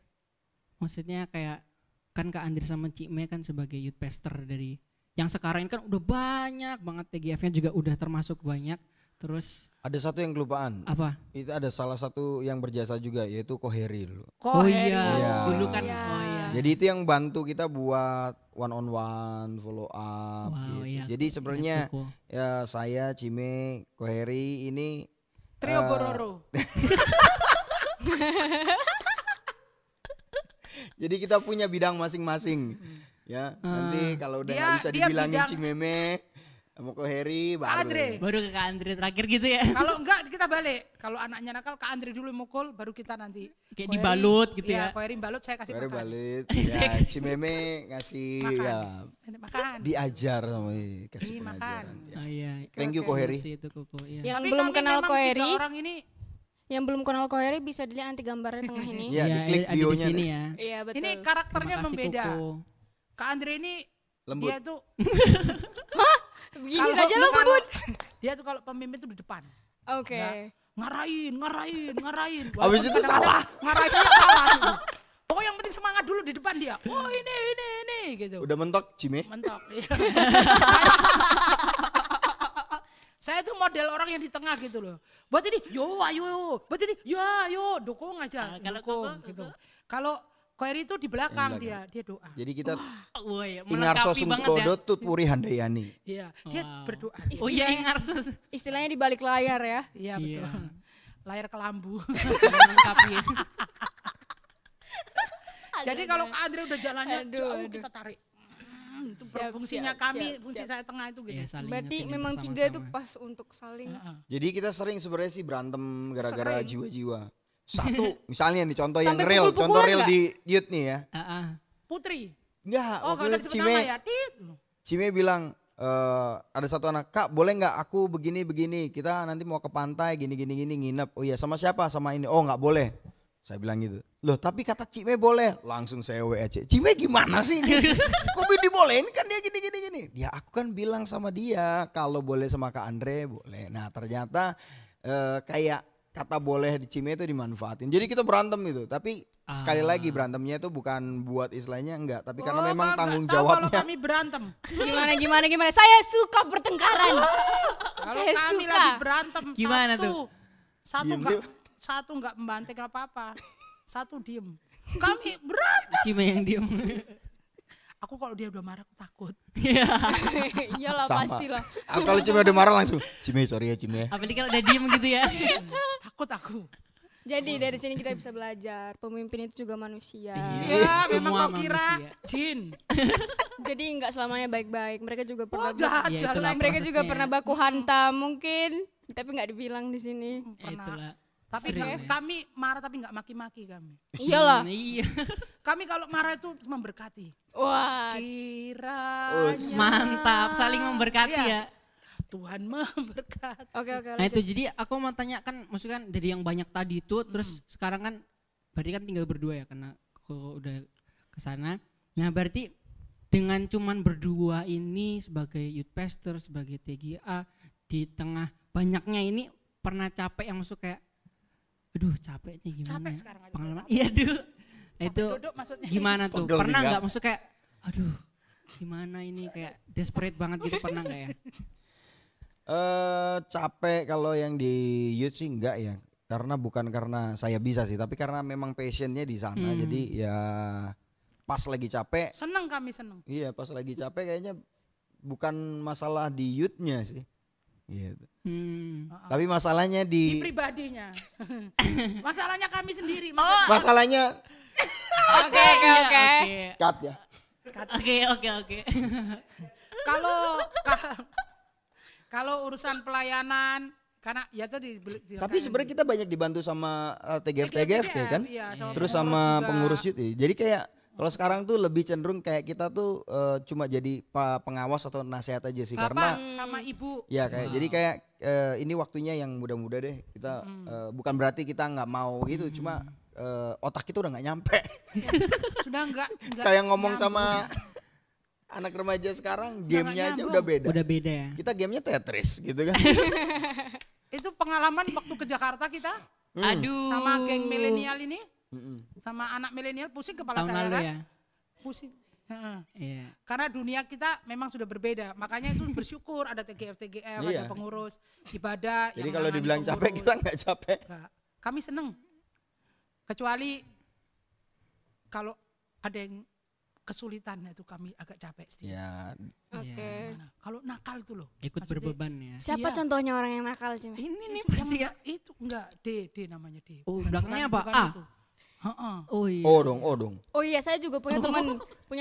maksudnya kayak kan Kak Andri sama Cik Me kan sebagai youth pastor dari yang sekarang ini kan udah banyak banget TGF-nya juga udah termasuk banyak. Terus Ada satu yang kelupaan. apa? Itu ada salah satu yang berjasa juga yaitu Koheri dulu. Oh Heri. iya, Iya. dulu kan. Iya. Oh iya. Jadi itu yang bantu kita buat one on one, follow up Wow, gitu. iya. Jadi sebenarnya Koko. ya saya, Cime, Koheri ini Trio Bororo. jadi kita punya bidang masing-masing. Ya, nanti kalau udah nggak bisa Dia dibilangin bidang- Cimeme sama Koheri Kak baru. Andre. Baru ke Kak Andre terakhir gitu ya. Kalau enggak kita balik. Kalau anaknya nakal Kak Andre dulu yang mukul baru kita nanti. Kayak Koheri- dibalut gitu ya. Koheri balut saya kasih Koheri makan. balik. Ya, Cimeme ngasih Makan. ya Makan. diajar sama kasih Makan. pengajaran. Ya. Oh iya. Thank you Oke. Koheri. Sih itu Koko, iya. Yang Tapi belum kami kenal memang Koheri, tiga orang ini yang belum kenal Koheri bisa dilihat nanti gambarnya tengah ini. Iya, diklik ada di bionya sini nih. ya. Iya betul. ini karakternya Terima kasih, membeda. Koko. Kak Andre ini Lembut. dia tuh Begini kalau- saja lo kalau- Bud. Dia tuh kalau pemimpin tuh di depan. Oke. Ya. Ngarahin. Habis Walaupun itu kadang-kadang salah. Ngarahinnya salah. Gitu. Pokoknya yang penting semangat dulu di depan dia. Oh ini gitu. Udah mentok Cime. Mentok. Iya. Saya tuh model orang yang di tengah gitu loh. Buat ini, yo ayo. Buat ini, yo ayo. Dukung aja. Kalau Dukung Koko, gitu. Kalau Koheri itu di belakang Di dia doa. Jadi kita Oh iya, Ingarso melengkapi banget ya. Sungkodo Tutpuri Handayani. Iya, dia Wow. berdoa. Oh iya, Ingarso. Istilahnya di balik layar ya. Iya betul. Iya. Layar kelambu. Melengkapi. Jadi kalau Kak Andre udah jalannya Aduh, jauh aduh. kita tarik. Itu Siap, fungsinya siap, kami, siap, fungsi siap. saya tengah itu gitu. Iya, saling Berarti ngertiin memang bersama-sama. tiga itu pas untuk saling. Heeh. Jadi kita sering sebenarnya sih berantem gara-gara Sering. jiwa-jiwa. Satu, misalnya nih contoh yang Sampai real, pukul-pukulan contoh real nggak? di youth nih ya. Putri. Enggak, Oh, waktu kalau itu disebut nama Cime, ya, Tit. Cime bilang ada satu anak, "Kak, boleh nggak aku begini-begini? Kita nanti mau ke pantai gini-gini nginep." "Oh iya, sama siapa?" "Sama ini." "Oh, nggak boleh." Saya bilang gitu. "Loh, tapi kata Cime boleh." Langsung saya WA Cime, gimana sih ini? Kok dibolehin, kan dia gini. Ya aku kan bilang sama dia kalau boleh sama Kak Andre boleh. Nah ternyata kayak kata boleh di Cime itu dimanfaatin. Jadi kita berantem itu. Tapi sekali lagi berantemnya itu bukan buat istilahnya enggak. Tapi karena memang Kak tanggung nggak tahu kalau jawabnya. kami berantem. Gimana. Saya suka pertengkaran. Kalau Saya kami suka. lagi berantem Gimana satu, tuh? Satu enggak membanting apa-apa. Satu diem. Kami berantem. Cime yang diem. Aku kalau dia udah marah aku takut. Iyalah Sama. pastilah. Aku kalau Cime udah marah langsung, "Cime, sorry ya Cime." Apalagi kalau udah diem gitu ya. Takut aku. Jadi dari sini kita bisa belajar pemimpin itu juga manusia. Ya, Semua memang kau kira manusia. jin. Jadi nggak selamanya baik-baik. Mereka juga pernah Oh, jahat, Ya, jahat. itulah mereka juga prosesnya. pernah baku hantam mungkin, tapi nggak dibilang di sini. Pernah. Itulah. Tapi Sering ya. kami marah tapi nggak maki-maki kami. Iyalah. Iya. Kami kalau marah itu memberkati. Wah, Kiranya Mantap, saling memberkati Iya. ya. Tuhan memberkati. oke Nah itu lanjut. jadi aku mau tanya kan, maksudnya kan dari yang banyak tadi itu, terus sekarang kan berarti kan tinggal berdua ya karena aku udah kesana. Nah berarti dengan cuman berdua ini sebagai youth pastor, sebagai TGA di tengah banyaknya ini, pernah capek yang masuk kayak, aduh capek nih gimana? Capek ya? sekarang aja. Pengalaman? Iya aduh. Nah, itu Duduk maksudnya. gimana tuh? Pegel Pernah nih, nggak maksud kayak, aduh gimana ini kayak desperate banget gitu, pernah nggak ya? Capek kalau yang di youth sih enggak ya. Karena bukan karena saya bisa sih, tapi karena memang passionnya di sana. Jadi ya pas lagi capek, Seneng kami seneng. iya pas lagi capek kayaknya bukan masalah di youthnya sih. Gitu. Tapi masalahnya Di di pribadinya. Masalahnya kami sendiri. masalahnya Oke. cut ya. Oke. Kalau urusan pelayanan karena ya tadi Tapi sebenarnya kita banyak dibantu sama TGF ya kan. Iya, Terus pengurus sama juga. pengurus youth. Jadi kayak kalau sekarang tuh lebih cenderung kayak kita tuh cuma jadi pengawas atau nasihat aja sih, karena Bapak sama ibu. ya kayak jadi kayak ini waktunya yang muda-muda deh kita bukan berarti kita nggak mau gitu, cuma otak kita udah nggak nyampe. Sudah enggak Kayak ngomong nyambung. sama anak remaja sekarang, nggak gamenya aja nyambung. udah beda. Udah beda ya. Kita gamenya Tetris gitu kan. Itu pengalaman waktu ke Jakarta kita Aduh. sama geng milenial ini, Mm-mm. sama anak milenial pusing kepala Tahun saya lalu kan. ya. Pusing. Heeh. Iya. Karena dunia kita memang sudah berbeda, makanya itu bersyukur ada TGF, Iya. ada pengurus ibadah. Jadi yang kalau menangani dibilang capek pengurus. kita nggak capek. Enggak. Kami seneng. Kecuali kalau ada yang kesulitan itu kami agak capek sedikit. Ya, Oke. Gimana? Kalau nakal itu loh. Ikut Maksudnya, berbeban ya. Siapa Iya. contohnya orang yang nakal, Cime? Ini nih yang pasti ya. enggak, itu enggak D namanya D. Oh, Bukan- belakangnya bukan- apa? bukan A? itu. Heeh. Oh iya. oh dong. Oh iya, saya juga punya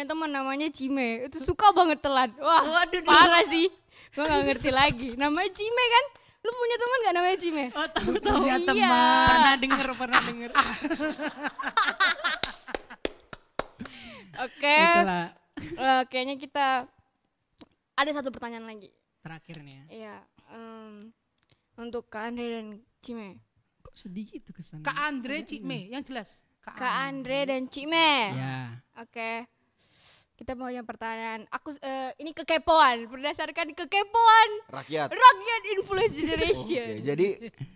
teman namanya Cime. Itu suka banget telat. Wah, Waduh, parah sih. Gue gak ngerti lagi. Namanya Cime kan? Lu punya teman gak namanya Cime? Oh, tahu. Punya iya. teman. Pernah denger. Oke. Itulah Kayaknya kita ada satu pertanyaan lagi. terakhir nih ya. Iya. Untuk Kak Andre dan Cime. Kok sedih gitu kesannya? Kak Andre Cikme yang jelas. Kak Andre dan Cime. Ya. Oke. Kita mau yang pertanyaan. Ini kekepoan, berdasarkan kekepoan Rakyat. rakyat influence generation. Oke, jadi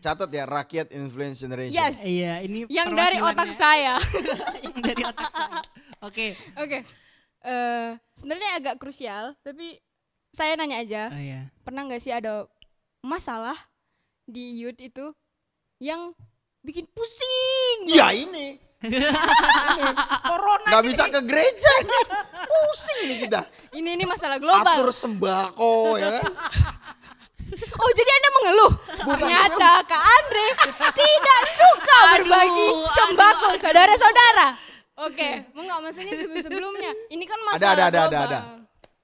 catat ya, rakyat influence generation. Yes. Iya, ini Yang dari otak perwakilannya. saya. Yang dari otak saya. Oke. Oke. Sebenarnya agak krusial, tapi saya nanya aja. Oh iya. Pernah nggak sih ada masalah di youth itu yang bikin pusing? Ya ini. Corona Nggak bisa ke gereja ini. Pusing nih kita. Ini masalah global. Atur sembako ya kan. Oh, jadi Anda mengeluh? Ternyata Kak Andre tidak suka berbagi sembako saudara-saudara. Oke, enggak maksudnya sebelumnya. Ini kan masalah global. Ada.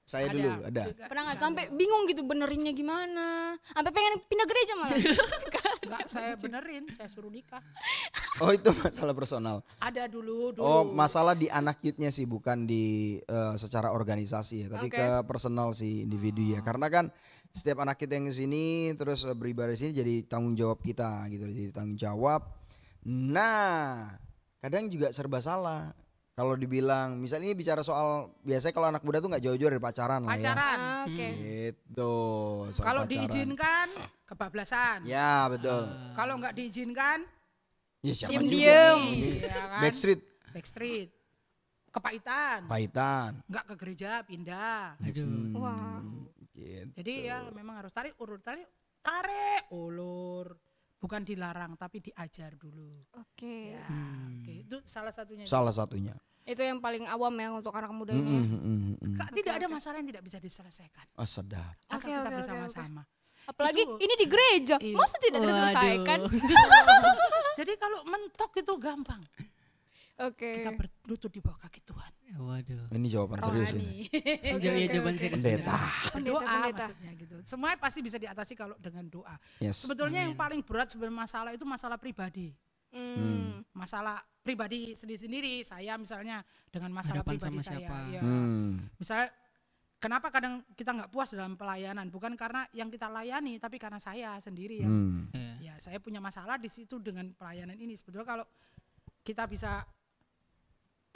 Saya dulu ada. Pernah nggak sampai bingung gitu benerinnya gimana? Sampai pengen pindah gereja malah. enggak saya benerin, saya suruh nikah. Oh itu masalah personal. Ada dulu. Oh masalah di anak youth-nya sih, bukan di secara organisasi ya, tapi Oke. ke personal si individu ya. Karena kan setiap anak kita yang kesini terus beribadah di sini jadi tanggung jawab kita gitu, jadi tanggung jawab. Nah kadang juga serba salah. Kalau dibilang, misalnya ini bicara soal, biasanya kalau anak muda tuh nggak jauh-jauh dari pacaran lah ya. Pacaran. Oke. Gitu. soal Kalau pacaran. diizinkan kebablasan. Ya betul. Kalau nggak diizinkan, Ya siapa Diem-diem. juga. ya kan? Backstreet, Backstreet. Kepahitan. pahitan. Nggak ke gereja, pindah. Aduh. Wah. Gitu. Jadi ya memang harus tarik ulur, tarik ulur. Bukan dilarang tapi diajar dulu. Oke. Ya, oke. Itu salah satunya. Salah satunya. Itu yang paling awam ya untuk anak muda ini. Ya. Tidak ada masalah yang tidak bisa diselesaikan. Oh sedap. Asal Oke, kita oke, bersama-sama. Apalagi Itu- ini di gereja, Iya. masa tidak terselesaikan? Jadi kalau mentok itu gampang. Oke. Kita berlutut di bawah kaki Tuhan. Waduh. Ini jawaban serius ini. Enjoy ya jawaban serius. Pendeta. Doa Pendeta. maksudnya gitu. Semuanya pasti bisa diatasi kalau dengan doa. Yes. Sebetulnya yang paling berat sebenarnya masalah itu masalah pribadi. Masalah pribadi sendiri-sendiri. Saya misalnya dengan masalah Hadapan pribadi sama saya. siapa. Ya. Misalnya kenapa kadang kita nggak puas dalam pelayanan? Bukan karena yang kita layani, tapi karena saya sendiri yang ya saya punya masalah di situ dengan pelayanan ini. Sebetulnya kalau kita bisa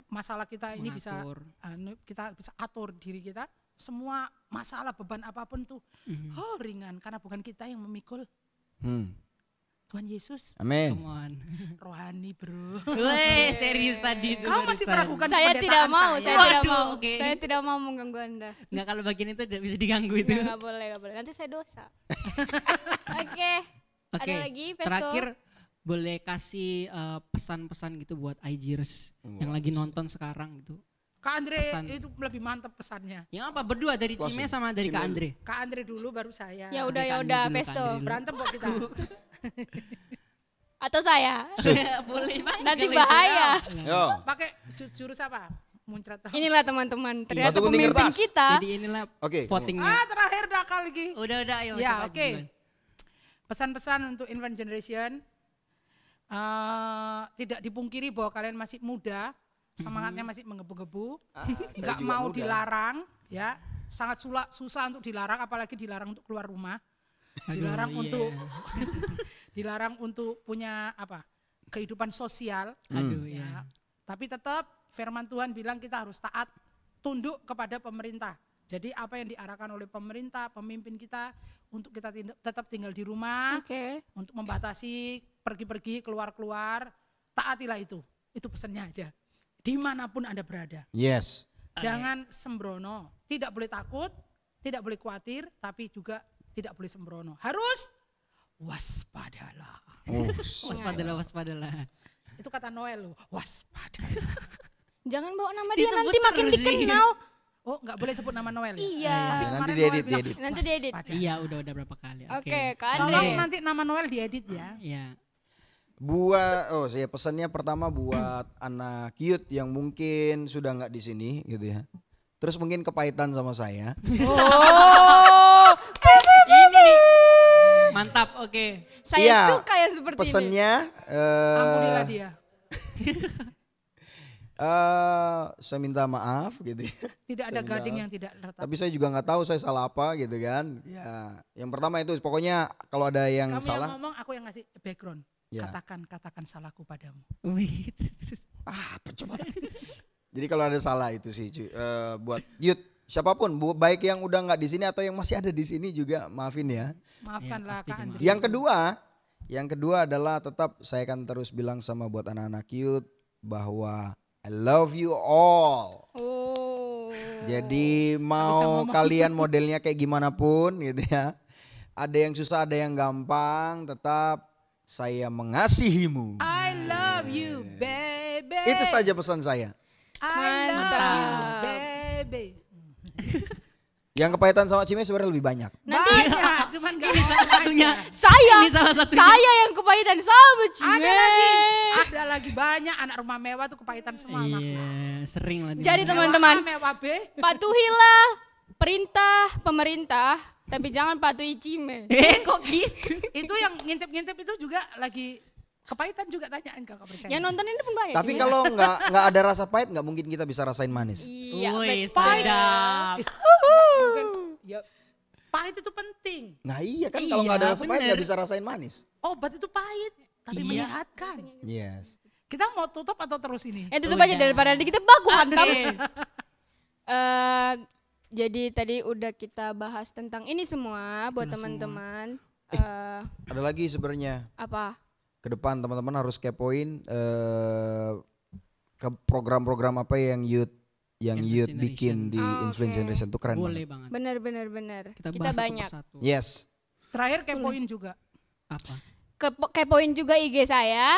masalah kita ini bisa Mengatur. kita bisa atur diri kita, semua masalah beban apapun tuh ringan karena bukan kita yang memikul. Tuhan Yesus Amin. Come on. rohani, bro. Weh, serius tadi itu. Kau masih meragukan Saya pendetaan tidak mau, saya tidak Waduh, mau. oke. Saya tidak mau mengganggu Anda. Enggak, kalau bagian itu tidak bisa diganggu itu. Nggak boleh, nggak boleh. Nanti saya dosa. Oke. Oke. Ada lagi, Pesto? Terakhir boleh kasih pesan-pesan gitu buat IGers yang lagi nonton sekarang gitu. Kak Andre Pesan. itu lebih mantap pesannya. Yang apa berdua dari Cime sama dari Kak Andre? Kak Andre dulu baru saya. Ya udah, Kak ya Andre udah, dulu, Kak Pesto. Andre dulu. Berantem kok kita. Atau saya? Boleh banget. Nanti kalau itu. bahaya. Yo. Pakai jurus apa? Muncrat. Inilah teman-teman, ternyata Batu gunting pemimpin kertas. kita. Jadi inilah Oke. votingnya. Terakhir nakal lagi. Udah ayo. Ya, coba oke. duluan. Pesan-pesan untuk infant generation. Tidak dipungkiri bahwa kalian masih muda, semangatnya masih menggebu-gebu, nggak juga mau muda. dilarang, ya sangat susah untuk dilarang, apalagi dilarang untuk keluar rumah, dilarang Aduh, untuk iya. dilarang untuk punya apa kehidupan sosial, Aduh ya. ya. Tapi tetap firman Tuhan bilang kita harus taat, tunduk kepada pemerintah. Jadi apa yang diarahkan oleh pemerintah, pemimpin kita untuk kita tetap tinggal di rumah, Oke. untuk membatasi pergi-pergi keluar-keluar, taatilah itu pesannya aja. Dimanapun Anda berada, Yes. jangan sembrono, tidak boleh takut, tidak boleh khawatir, tapi juga tidak boleh sembrono. Harus waspadalah. Oh, Waspadalah. Itu kata Noel loh, waspadalah. Jangan bawa nama dia, Disebut nanti makin terus sih. dikenal. Oh, nggak boleh sebut nama Noel ya? Iya. Tapi Nanti kemarin diedit, Noel bilang, diedit. Nanti "Was diedit." pada." Iya, udah berapa kali. Oke, Kak Tolong Andre. nanti nama Noel diedit ya. Iya. Saya pesannya pertama buat anak cute yang mungkin sudah nggak di sini gitu ya. Terus mungkin kepahitan sama saya. Oh, Ini nih. Mantap, oke. saya Iya, suka yang seperti ini. Pesannya Ampunilah dia. saya minta maaf gitu ya. Tidak ada Saya minta gading maaf. yang tidak retak. Tapi saya juga nggak tahu saya salah apa gitu kan. Ya, yang pertama itu pokoknya kalau ada yang Kamu salah, yang ngomong, aku yang ngasih background. Ya. Katakan salahku padamu. Wih, terus. apa coba? Jadi kalau ada salah itu sih, cuy. Buat youth siapapun, baik yang udah nggak di sini atau yang masih ada di sini juga maafin ya. Maafkanlah pasti Kak dimaafin. Andri. Yang kedua adalah tetap saya akan terus bilang sama buat anak-anak youth bahwa I love you all. Oh. Jadi Bisa mau ngomong. kalian modelnya kayak gimana pun gitu ya. Ada yang susah, ada yang gampang, tetap saya mengasihimu. I love you, baby. Itu saja pesan saya. I love you, Mantap. baby. Yang kepahitan sama Cime sebenarnya lebih banyak. Nanti Banyak, cuman gak Ini salah satunya. saya, Ini salah satunya. saya yang kepahitan sama Cime. Ada lagi banyak anak rumah mewah tuh kepahitan semua. anakku. Iya, sering lah. Jadi dia. teman-teman, Mewah A, mewah B. patuhilah perintah pemerintah, tapi jangan patuhi Cime. Kok gitu? Itu yang ngintip-ngintip itu juga lagi kepahitan juga tanyain kalau percaya. Yang nonton ini pun banyak. Tapi Cime. kalau nggak ada rasa pahit, nggak mungkin kita bisa rasain manis. Iya, Wih, betul. sedap. Bukan, ya, pahit itu penting. Nah iya kan kalau nggak ada Iya, rasa pahit bener. nggak bisa rasain manis. Obat itu pahit, tapi Iya. menyehatkan. Yes. Kita mau tutup atau terus ini? Tutup aja Udah. daripada nanti kita baku hantam. Oke. Jadi tadi udah kita bahas tentang ini semua buat Itulah teman-teman. Ada lagi sebenarnya Apa? ke depan teman-teman harus kepoin ke program-program apa yang youth Influence bikin di Oh, Influence oke. Generation tuh keren Boleh banget. banget. Benar. Kita Kita bahas satu banyak. persatu. Yes. Terakhir kepoin juga. Apa? Kepoin juga IG saya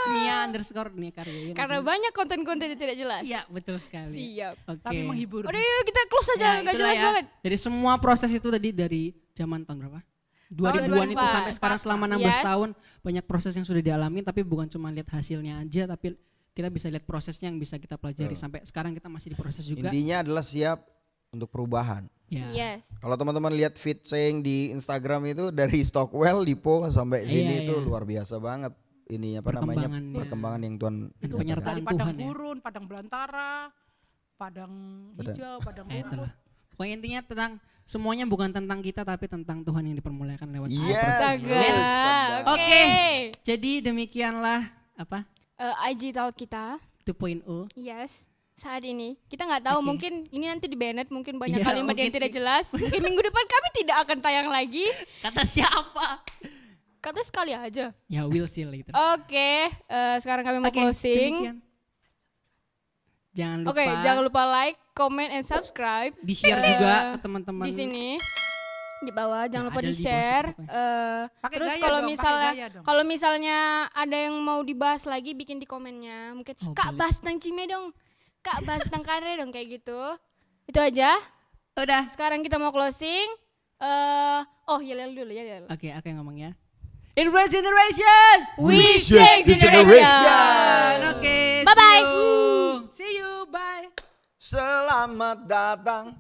Mia underscore nih karya. karena banyak konten-konten yang tidak jelas. Iya, betul sekali. Siap. Oke. Tapi menghibur. Udah yuk kita close aja, Ya, nggak itulah jelas ya. banget. Dari semua proses itu tadi dari zaman tahun berapa? 2000-an itu 2004. sampai sekarang selama 16 Yes. tahun banyak proses yang sudah dialami, tapi bukan cuma lihat hasilnya aja, tapi kita bisa lihat prosesnya yang bisa kita pelajari sampai sekarang kita masih diproses juga. Intinya adalah siap untuk perubahan. Ya. Yes. Kalau teman-teman lihat feed saying di Instagram itu dari Stockwell, Lipo sampai sini Iya, itu iya. luar biasa banget. Ini apa namanya Perkembangannya. perkembangan yang Tuhan Dan berikan. penyertaan Dari padang Tuhan ya. gurun, padang belantara, padang hijau, padang rumput. Itulah. Pokoknya intinya tentang semuanya bukan tentang kita tapi tentang Tuhan yang dipermuliakan lewat semua Yes. proses. Astaga. Yes. Oke. Oke. Jadi demikianlah apa? IG Talk kita. 2.0. Yes. Saat ini kita nggak tahu, Oke. mungkin ini nanti di banned, mungkin banyak Iya, kalimat yang mungkin. tidak jelas. Mungkin minggu depan kami tidak akan tayang lagi. Kata siapa? Kata sekali aja. Ya will see later. Oke, sekarang kami mau Oke, closing. demikian. Jangan lupa Oke, jangan lupa like, comment, and subscribe. di-share Eh, juga ke teman-teman. Di sini di bawah, jangan Ya, lupa ada di bawah di-share. situ, Pakai Terus gaya kalau dong, pakai misalnya gaya dong. kalau misalnya ada yang mau dibahas lagi, bikin di komennya. Mungkin Oh, Kak boleh. bahas tentang Cime dong. Kak bahas tentang Kare dong, kayak gitu. Itu aja. Udah. Sekarang kita mau closing. Oh, Yel dulu ya, Yel. Oke, aku yang ngomong ya. Influence Generation. We shake shake the generation. Oke. Bye-bye. see you. See you, bye. Selamat datang.